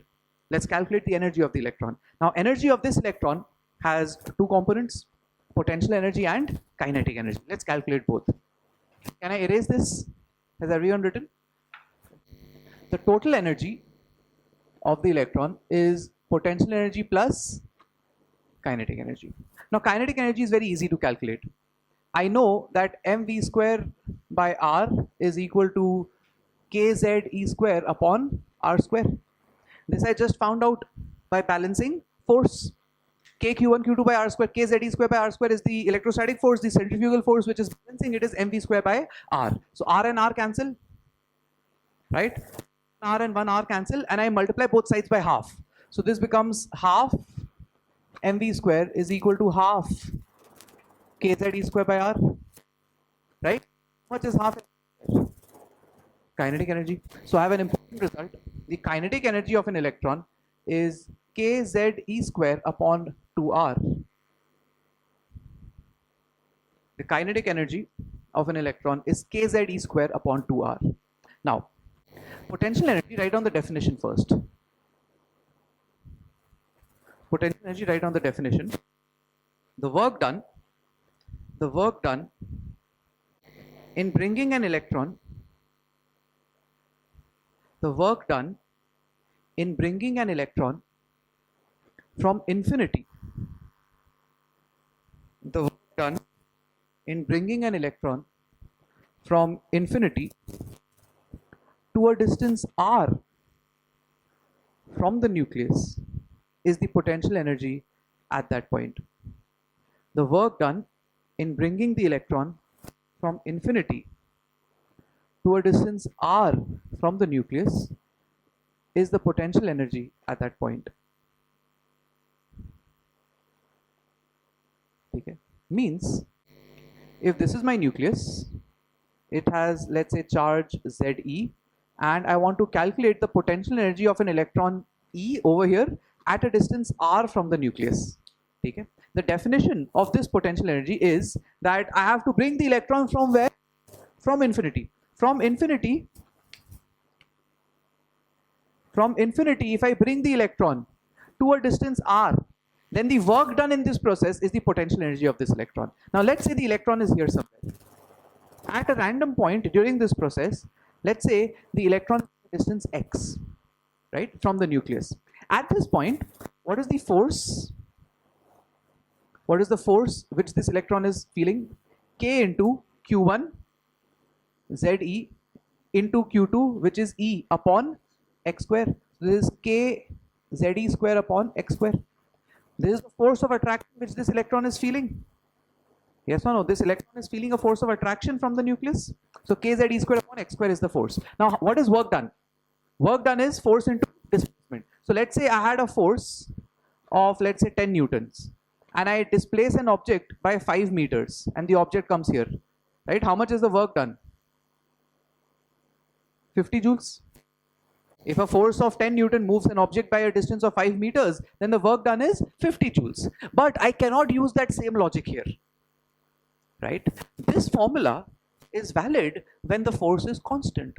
A: Let's calculate the energy of the electron. Now, energy of this electron has 2 components, potential energy and kinetic energy. Let's calculate both. Can I erase this? Has everyone written? The total energy of the electron is potential energy plus kinetic energy. Now kinetic energy is very easy to calculate. I know that mv square by r is equal to kz e square upon r square. This I just found out by balancing force. K q1 q2 by r square, kz e square by r square is the electrostatic force, the centrifugal force which is balancing it is mv square by r. So r and r cancel, right? R and 1r cancel, and I multiply both sides by half. So this becomes half mv square is equal to half kz e square by r, right? How much is half? Kinetic energy. So I have an important result. The kinetic energy of an electron is kz e square upon 2r. The kinetic energy of an electron is kz e square upon 2r. Now, potential energy, write down the definition first. Potential energy, write down the definition. The work done in bringing an electron, the work done in bringing an electron from infinity, the work done in bringing an electron from infinity to a distance r from the nucleus is the potential energy at that point. The work done in bringing the electron from infinity to a distance r from the nucleus is the potential energy at that point. Okay. Means if this is my nucleus, it has, let's say, charge Ze, and I want to calculate the potential energy of an electron E over here at a distance r from the nucleus. Okay. The definition of this potential energy is that I have to bring the electron from where? From infinity. From infinity, if I bring the electron to a distance r, then the work done in this process is the potential energy of this electron. Now let's say the electron is here somewhere. At a random point during this process, let's say the electron is distance x, right, from the nucleus. At this point, what is the force? What is the force which this electron is feeling? K into Q1 Ze into Q2, which is E upon x square. So this is K Ze square upon x square. This is the force of attraction which this electron is feeling. Yes or no? This electron is feeling a force of attraction from the nucleus. So Kz square upon x square is the force. Now what is work done? Work done is force into displacement. So let's say I had a force of, let's say, 10 newtons, and I displace an object by 5 meters, and the object comes here, right? How much is the work done? 50 joules. If a force of 10 Newton moves an object by a distance of 5 meters, then the work done is 50 joules. But I cannot use that same logic here, right? This formula is valid when the force is constant.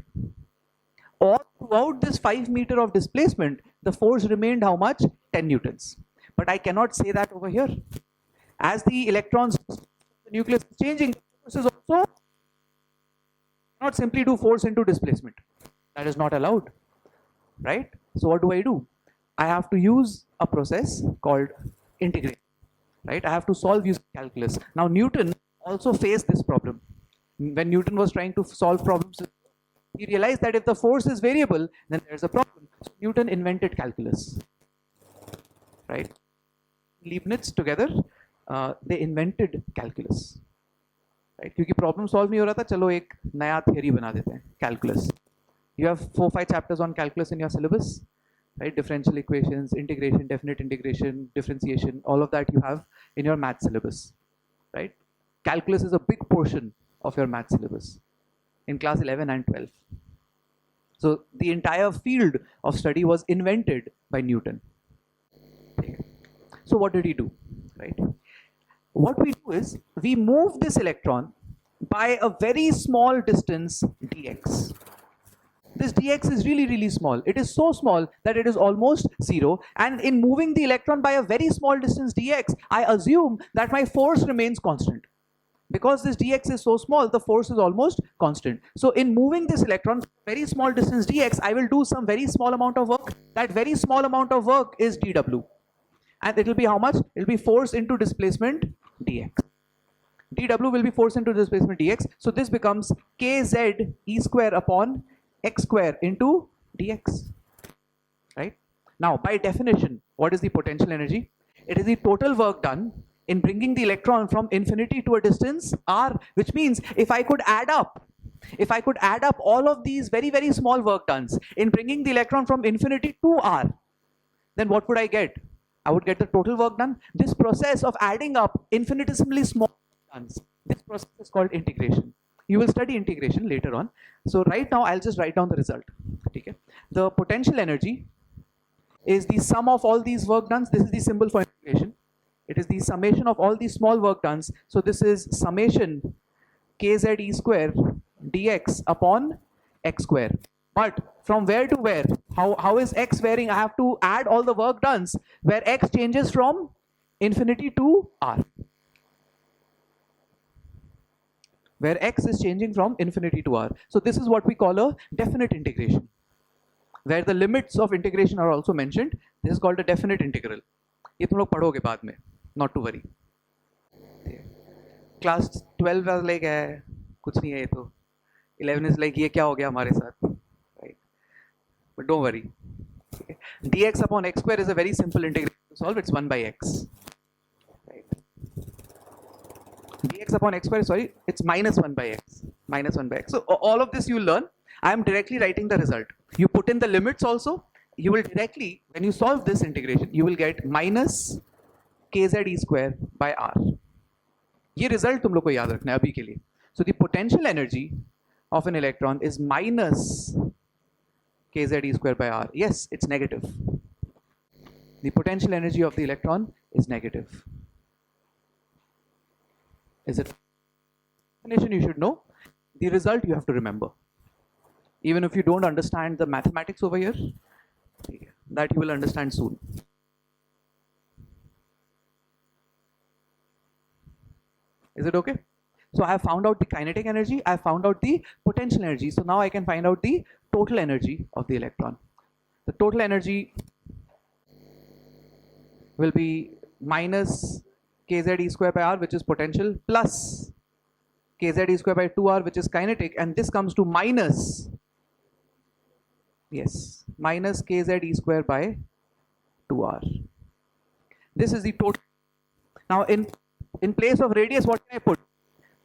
A: All throughout this 5 meter of displacement, the force remained how much? 10 newtons. But I cannot say that over here. As the electrons, the nucleus is changing, force is also not simply do force into displacement. That is not allowed, right? So what do? I have to use a process called integration, right? I have to solve using calculus. Now Newton also faced this problem. When Newton was trying to solve problems, he realized that if the force is variable, then there's a problem. So Newton invented calculus, right? Leibniz together, they invented calculus, right? क्योंकि problem solve नहीं हो रहा था, चलो एक नया theory बना देते हैं, calculus. You have 4-5 chapters on calculus in your syllabus, right? Differential equations, integration, definite integration, differentiation, all of that you have in your math syllabus, right? Calculus is a big portion of your math syllabus in class 11 and 12. So the entire field of study was invented by Newton. So what did he do, right? What we do is we move this electron by a very small distance dx. This dx is really, really small. It is so small that it is almost zero. And in moving the electron by a very small distance dx, I assume that my force remains constant. Because this dx is so small, the force is almost constant. So in moving this electron very small distance dx, I will do some very small amount of work. That very small amount of work is dw. And it will be how much? It will be force into displacement dx. dw will be force into displacement dx. So this becomes kz e square upon x square into dx, right? Now by definition, what is the potential energy? It is the total work done in bringing the electron from infinity to a distance r, which means if I could add up all of these very, very small work done in bringing the electron from infinity to r, then what would I get? I would get the total work done. This process of adding up infinitesimally small work done, this process is called integration. You will study integration later on. So right now I'll just write down the result. Okay. The potential energy is the sum of all these work done. This is the symbol for integration. It is the summation of all these small work done. So this is summation kz e square dx upon x square. But From where to where? How is x varying? I have to add all the work done where x changes from infinity to r. Where x is changing from infinity to r. So this is what we call a definite integration, where the limits of integration are also mentioned. This is called a definite integral. ये तुम लोग पढ़ोगे बाद में, not to worry. Class 12 was like कुछ नहीं है ये तो. 11 is like ये क्या हो गया हमारे साथ, right? But don't worry. Okay. dx upon x square is a very simple integral to solve. It's 1 by x. Right. dx upon x square, sorry, it's minus 1 by x. Minus 1 by x. So all of this you will learn. I am directly writing the result. You put in the limits also. You will directly, when you solve this integration, you will get minus kz e square by r. ये result तुम लोग को याद रखना है अभी के लिए. So the potential energy of an electron is minus kz e square by r. Yes, it's negative. The potential energy of the electron is negative. Is it? Definition you should know. The result you have to remember. Even if you don't understand the mathematics over here, that you will understand soon. Is it okay? So I have found out the kinetic energy, I have found out the potential energy. So now I can find out the total energy of the electron. The total energy will be minus kz e square by r, which is potential, plus kz e square by 2r, which is kinetic, and this comes to minus, yes, minus kz e square by 2r. This is the total. Now in place of radius, what can I put?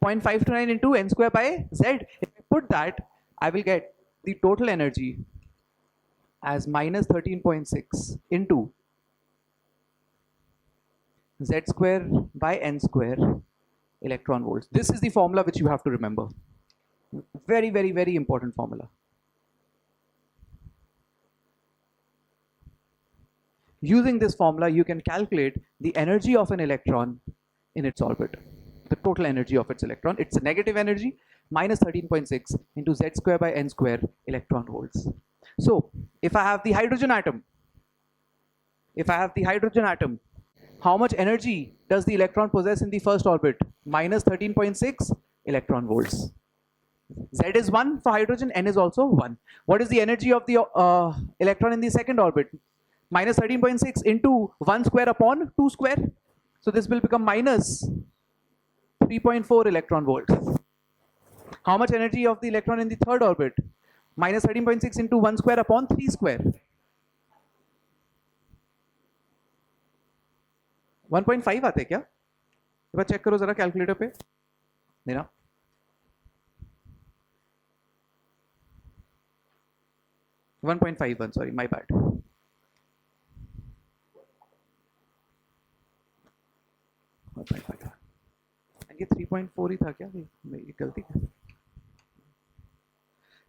A: 0.529 into n square by z. If I put that, I will get the total energy as minus 13.6 into z square by n square electron volts. This is the formula which you have to remember. Very, very, very important formula. Using this formula, you can calculate the energy of an electron in its orbit, the total energy of its electron. It's a negative energy, minus 13.6 into z square by n square electron volts. So if I have the hydrogen atom, how much energy does the electron possess in the first orbit? Minus 13.6 electron volts. Z is 1 for hydrogen, n is also 1. What is the energy of the electron in the second orbit? Minus 13.6 into 1 square upon 2 square. So this will become minus 3.4 electron volts. How much energy of the electron in the third orbit? Minus 13.6 into 1 square upon 3 square. 1.5 आते क्या? एक बार check करो जरा calculator पे. नहीं ना? 1.51, sorry, my bad. ये 3.4 ही था क्या? ये गलती क्या?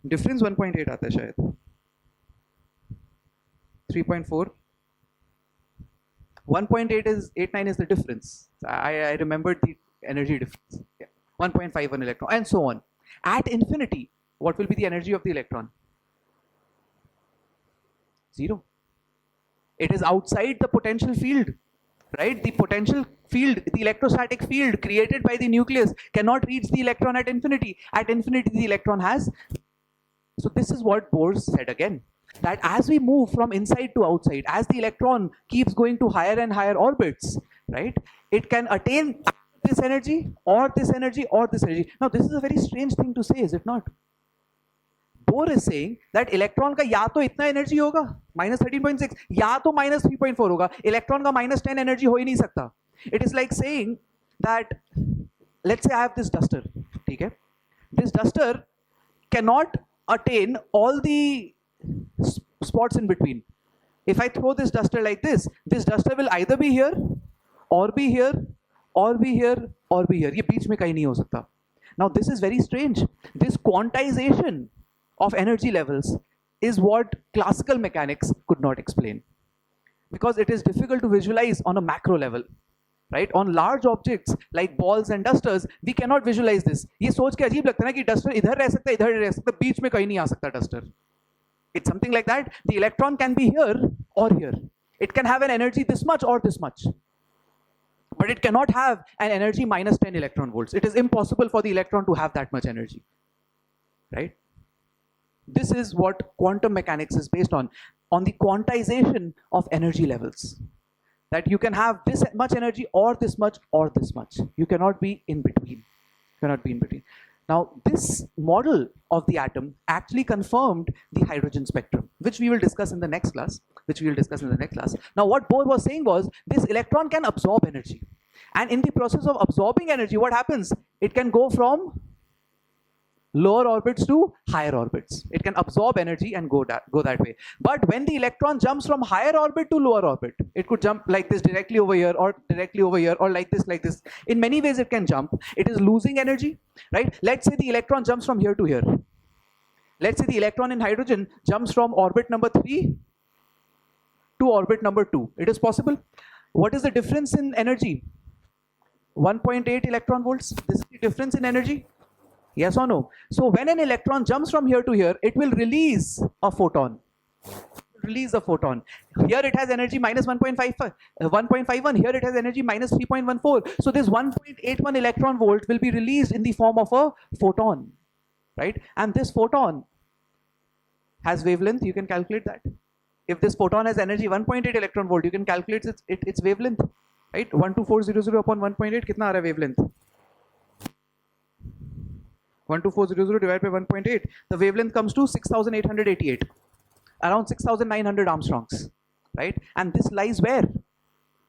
A: डिफरेंस 1.8 आता है शायद. 3.4. 1.8 is 89 is the difference. I remembered the energy difference. Yeah. 1.51 electron and so on. At infinity, what will be the energy of the electron? 0. It is outside the potential field, right? The potential field, the electrostatic field created by the nucleus cannot reach the electron at infinity. At infinity, the electron has. So this is what Bohr said again, that as we move from inside to outside, as the electron keeps going to higher and higher orbits, right, it can attain this energy or this energy or this energy. Now this is a very strange thing to say, is it not? Bohr is saying that electron का या तो इतना energy होगा minus 13.6 या तो minus 3.4 होगा. Electron का minus 10 energy हो ही नहीं सकता. It is like saying that, let's say I have this duster, ठीक है? This duster cannot attain all the spots in between. If I throw this duster like this duster will either be here or be here or be here or be here. ये बीच में कहीं नहीं हो सकता. Now this is very strange. This quantization of energy levels is what classical mechanics could not explain, because it is difficult to visualize on a macro level, right? On large objects like balls and dusters, we cannot visualize this. ये सोच के अजीब लगता है ना कि duster इधर रह सकता है, इधर रह सकता है, बीच में कहीं नहीं आ सकता duster. It's something like that. The electron can be here or here. It can have an energy this much or this much. But it cannot have an energy minus 10 electron volts. It is impossible for the electron to have that much energy, right? This is what quantum mechanics is based on the quantization of energy levels. That you can have this much energy or this much or this much. You cannot be in between. Cannot be in between. Now, this model of the atom actually confirmed the hydrogen spectrum, which we will discuss in the next class. Now, what Bohr was saying was, this electron can absorb energy. And in the process of absorbing energy, what happens? It can go from lower orbits to higher orbits. It can absorb energy and go that way. But when the electron jumps from higher orbit to lower orbit, it could jump like this directly over here, or directly over here, or like this, like this. In many ways it can jump. It is losing energy, right? Let's say the electron jumps from here to here. Let's say the electron in hydrogen jumps from orbit number 3 to orbit number 2. It is possible. What is the difference in energy? 1.8 electron volts. This is the difference in energy. Yes or no? So when an electron jumps from here to here, it will release a photon. Here it has energy minus 1.51. Here it has energy minus 3.14. So this 1.81 electron volt will be released in the form of a photon, right? And this photon has wavelength. You can calculate that. If this photon has energy 1.8 electron volt, you can calculate its wavelength, right? 12400 upon 1.8, kitna aa raha hai wavelength? 12400 divided by 1.8, the wavelength comes to 6888, around 6900 Armstrongs, right? And this lies where?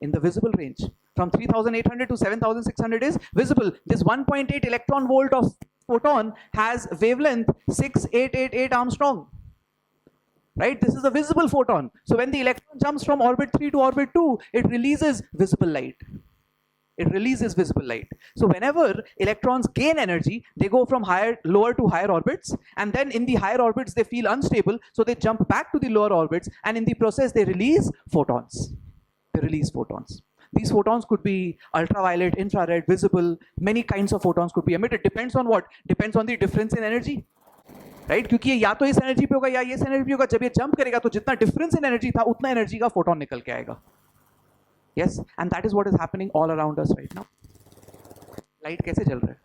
A: In the visible range. From 3800 to 7600 is visible. This 1.8 electron volt of photon has wavelength 6888 Armstrong, right? This is a visible photon. So when the electron jumps from orbit 3 to orbit 2, it releases visible light. So whenever electrons gain energy, they go from lower to higher orbits, and then in the higher orbits they feel unstable, so they jump back to the lower orbits, and in the process they release photons. These photons could be ultraviolet, infrared, visible, many kinds of photons could be emitted. Depends on what? Depends on the difference in energy, right? क्योंकि ये या तो इस energy पे होगा या ये इस एनर्जी पे होगा. जब ये जंप करेगा तो जितना डिफरेंस इन एनर्जी था उतना एनर्जी का फोटोन निकल के आएगा. Yes, and that is what is happening all around us right now. Light कैसे जल रहा है?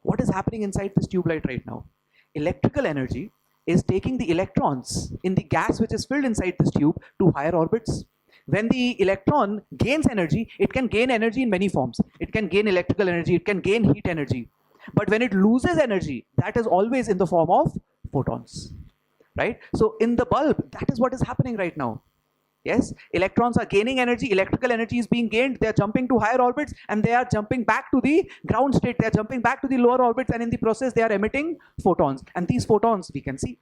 A: What is happening inside this tube light right now? Electrical energy is taking the electrons in the gas which is filled inside this tube to higher orbits. When the electron gains energy, it can gain energy in many forms. It can gain electrical energy, it can gain heat energy. But when it loses energy, that is always in the form of photons, right? So in the bulb, that is what is happening right now. Yes, electrons are gaining energy, electrical energy is being gained, they are jumping to higher orbits, and they are jumping back to the ground state, they are jumping back to the lower orbits, and in the process they are emitting photons. And these photons we can see,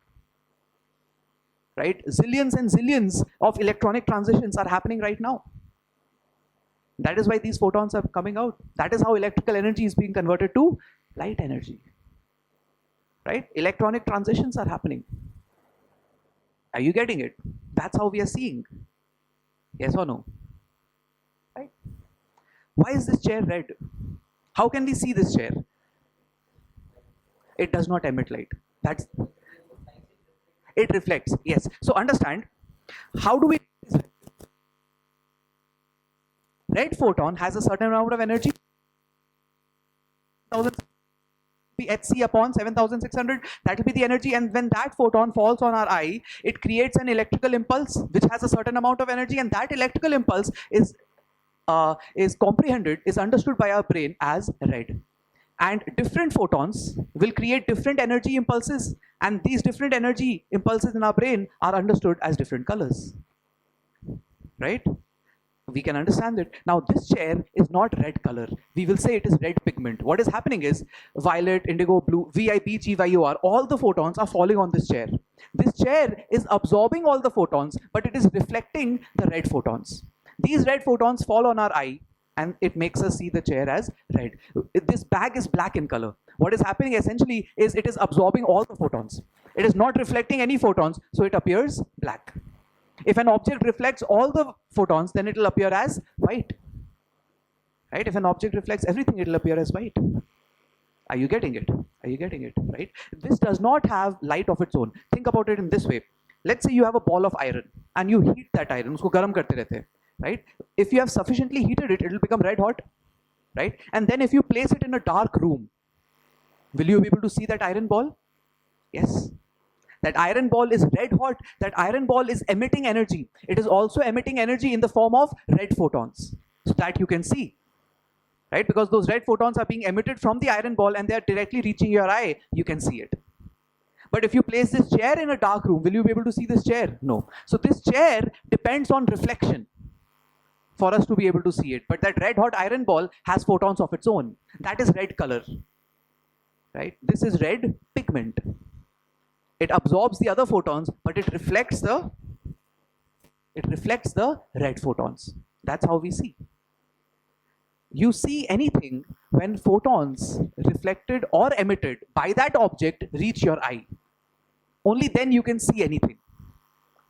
A: right? Zillions and zillions of electronic transitions are happening right now. That is why these photons are coming out. That is how electrical energy is being converted to light energy, right? Electronic transitions are happening. Are you getting it? That's how we are seeing. Yes or no? Right? Why is this chair red? How can we see this chair? It does not emit light. It reflects. Yes. So understand, how do we? Red photon has a certain amount of energy. Be hc upon 7600, that will be the energy, and when that photon falls on our eye, it creates an electrical impulse which has a certain amount of energy, and that electrical impulse is understood by our brain as red. And different photons will create different energy impulses, and these different energy impulses in our brain are understood as different colors, right? We can understand it. Now this chair is not red color. We will say it is red pigment. What is happening is violet, indigo, blue, VIP, GYOR, all the photons are falling on this chair. This chair is absorbing all the photons, but it is reflecting the red photons. These red photons fall on our eye, and it makes us see the chair as red. This bag is black in color. What is happening essentially is it is absorbing all the photons. It is not reflecting any photons, so it appears black. If an object reflects all the photons, then it will appear as white, right? If an object reflects everything, it will appear as white. Are you getting it? Are you getting it? Right? This does not have light of its own. Think about it in this way. Let's say you have a ball of iron and you heat that iron, usko garam karte rehte hain, right? If you have sufficiently heated it, it will become red hot, right? And then if you place it in a dark room, will you be able to see that iron ball? Yes. That iron ball is red hot. That iron ball is emitting energy. It is also emitting energy in the form of red photons, so that you can see, right? Because those red photons are being emitted from the iron ball and they are directly reaching your eye, you can see it. But if you place this chair in a dark room, will you be able to see this chair? No. So this chair depends on reflection for us to be able to see it. But that red hot iron ball has photons of its own. That is red color, right? This is red pigment. It absorbs the other photons, but it reflects the red photons. That's how we see. You see anything when photons reflected or emitted by that object reach your eye. Only then you can see anything.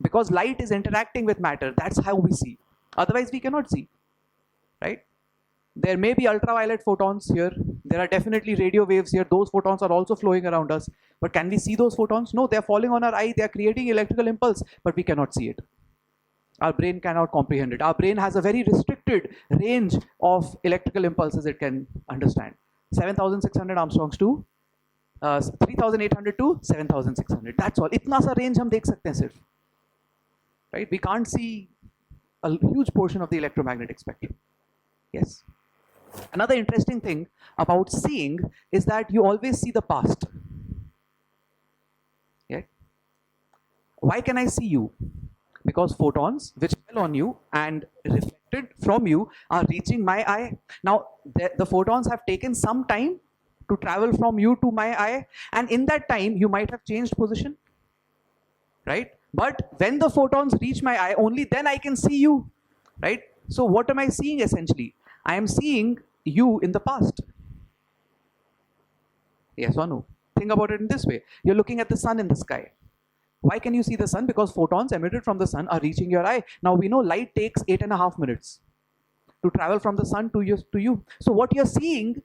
A: Because light is interacting with matter, that's how we see. Otherwise we cannot see, right? There may be ultraviolet photons here. There are definitely radio waves here. Those photons are also flowing around us. But can we see those photons? No, they're falling on our eye. They're creating electrical impulse, but we cannot see it. Our brain cannot comprehend it. Our brain has a very restricted range of electrical impulses it can understand. 7,600 Armstrongs to 3,800 to 7,600. That's all. इतना सा range हम देख सकते हैं सिर्फ. Right? We can't see a huge portion of the electromagnetic spectrum. Yes. Another interesting thing about seeing is that you always see the past. Yeah. Why can I see you? Because photons which fell on you and reflected from you are reaching my eye. Now, the photons have taken some time to travel from you to my eye, and in that time, you might have changed position, right? But when the photons reach my eye, only then I can see you, right? So what am I seeing essentially? I am seeing you in the past. Yes or no? Think about it in this way. You're looking at the sun in the sky. Why can you see the sun? Because photons emitted from the sun are reaching your eye. Now we know light takes 8.5 minutes to travel from the sun to you. So what you're seeing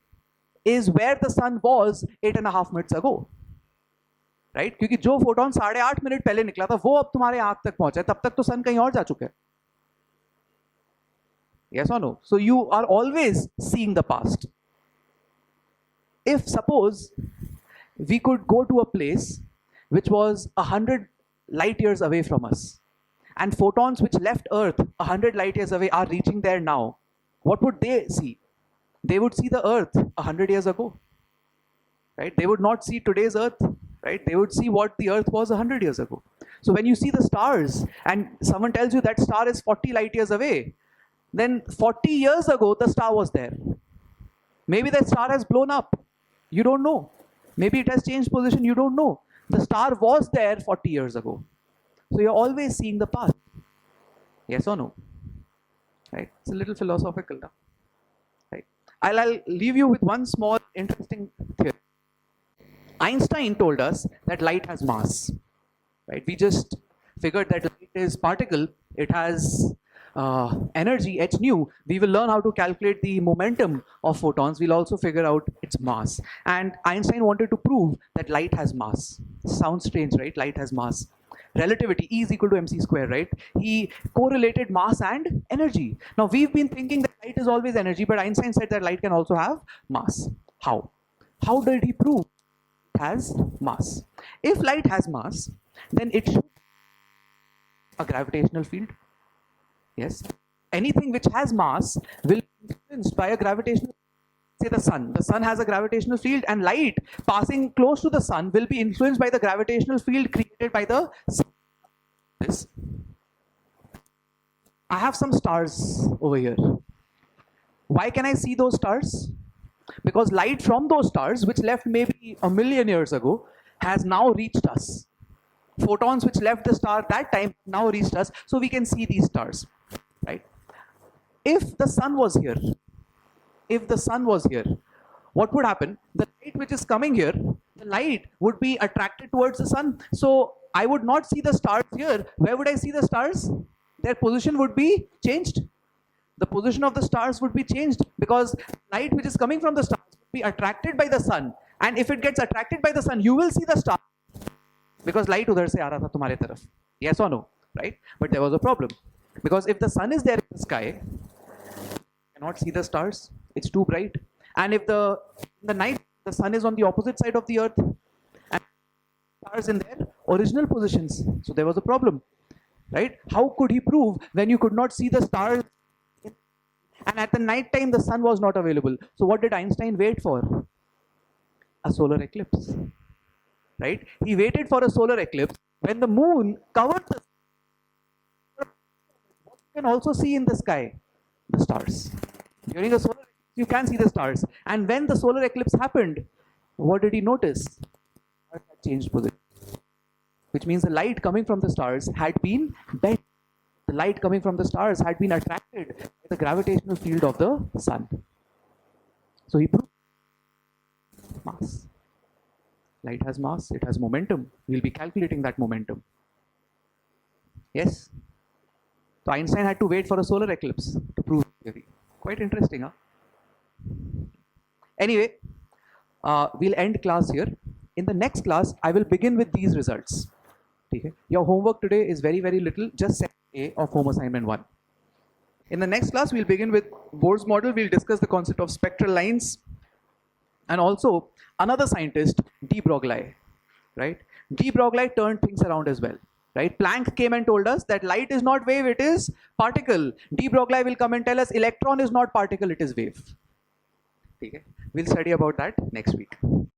A: is where the sun was 8.5 minutes ago. Right? क्योंकि जो photon 8.5 minute पहले निकला था वो अब तुम्हारे आंख तक पहुंचा है, तब तक तो सन कहीं और जा चुका है. Yes or no? So you are always seeing the past. If suppose we could go to a place which was 100 light years away from us, and photons which left Earth 100 light years away are reaching there now, what would they see? They would see the Earth 100 years ago, right? They would not see today's Earth, right? They would see what the Earth was 100 years ago. So when you see the stars and someone tells you that star is 40 light years away, then 40 years ago the star was there. Maybe that star has blown up. You don't know. Maybe it has changed position. You don't know. The star was there 40 years ago. So you're always seeing the past. Yes or no? Right? It's a little philosophical now. Right? I'll leave you with one small interesting theory. Einstein told us that light has mass. Right? We just figured that light is particle. It has energy, h nu. We will learn how to calculate the momentum of photons. We'll also figure out its mass. And Einstein wanted to prove that light has mass. Sounds strange, right? Light has mass. Relativity, E is equal to mc square, right? He correlated mass and energy. Now we've been thinking that light is always energy, but Einstein said that light can also have mass. How? How did he prove it has mass? If light has mass, then it should have a gravitational field. Yes. Anything which has mass will be influenced by a gravitational, say the sun. The sun has a gravitational field, and light passing close to the sun will be influenced by the gravitational field created by the sun. This. I have some stars over here. Why can I see those stars? Because light from those stars, which left maybe 1 million years ago, has now reached us. Photons which left the star that time now reached us, so we can see these stars. Right? If the sun was here, what would happen? The light which is coming here, the light would be attracted towards the sun. So I would not see the stars here. Where would I see the stars? Their position would be changed. The position of the stars would be changed because light which is coming from the stars would be attracted by the sun. And if it gets attracted by the sun, you will see the star because light udhar se aa raha tha tumhare taraf. Yes or no? Right? But there was a problem because if the sun is there in the sky, you cannot see the stars. It's too bright. And if in the night the sun is on the opposite side of the earth and stars in their original positions, so there was a problem. Right? How could he prove when you could not see the stars? And at the night time, the sun was not available. So what did Einstein wait for? A solar eclipse. Right? He waited for a solar eclipse when the moon covered the sun. You can also see in the sky the stars. During a solar eclipse, you can see the stars. And when the solar eclipse happened, what did he notice? Stars had changed position. Which means the light coming from the stars had been bent. The light coming from the stars had been attracted by the gravitational field of the sun. So he proved mass. Light has mass, it has momentum. We'll be calculating that momentum. Yes? So Einstein had to wait for a solar eclipse to prove the theory. Quite interesting, huh? Anyway, we'll end class here. In the next class, I will begin with these results. Okay? Your homework today is very, very little, just set A of home assignment 1. In the next class, we'll begin with Bohr's model. We'll discuss the concept of spectral lines and also another scientist, de Broglie, right? De Broglie turned things around as well, right? Planck came and told us that light is not wave, it is particle. De Broglie will come and tell us electron is not particle, it is wave. Okay? We'll study about that next week.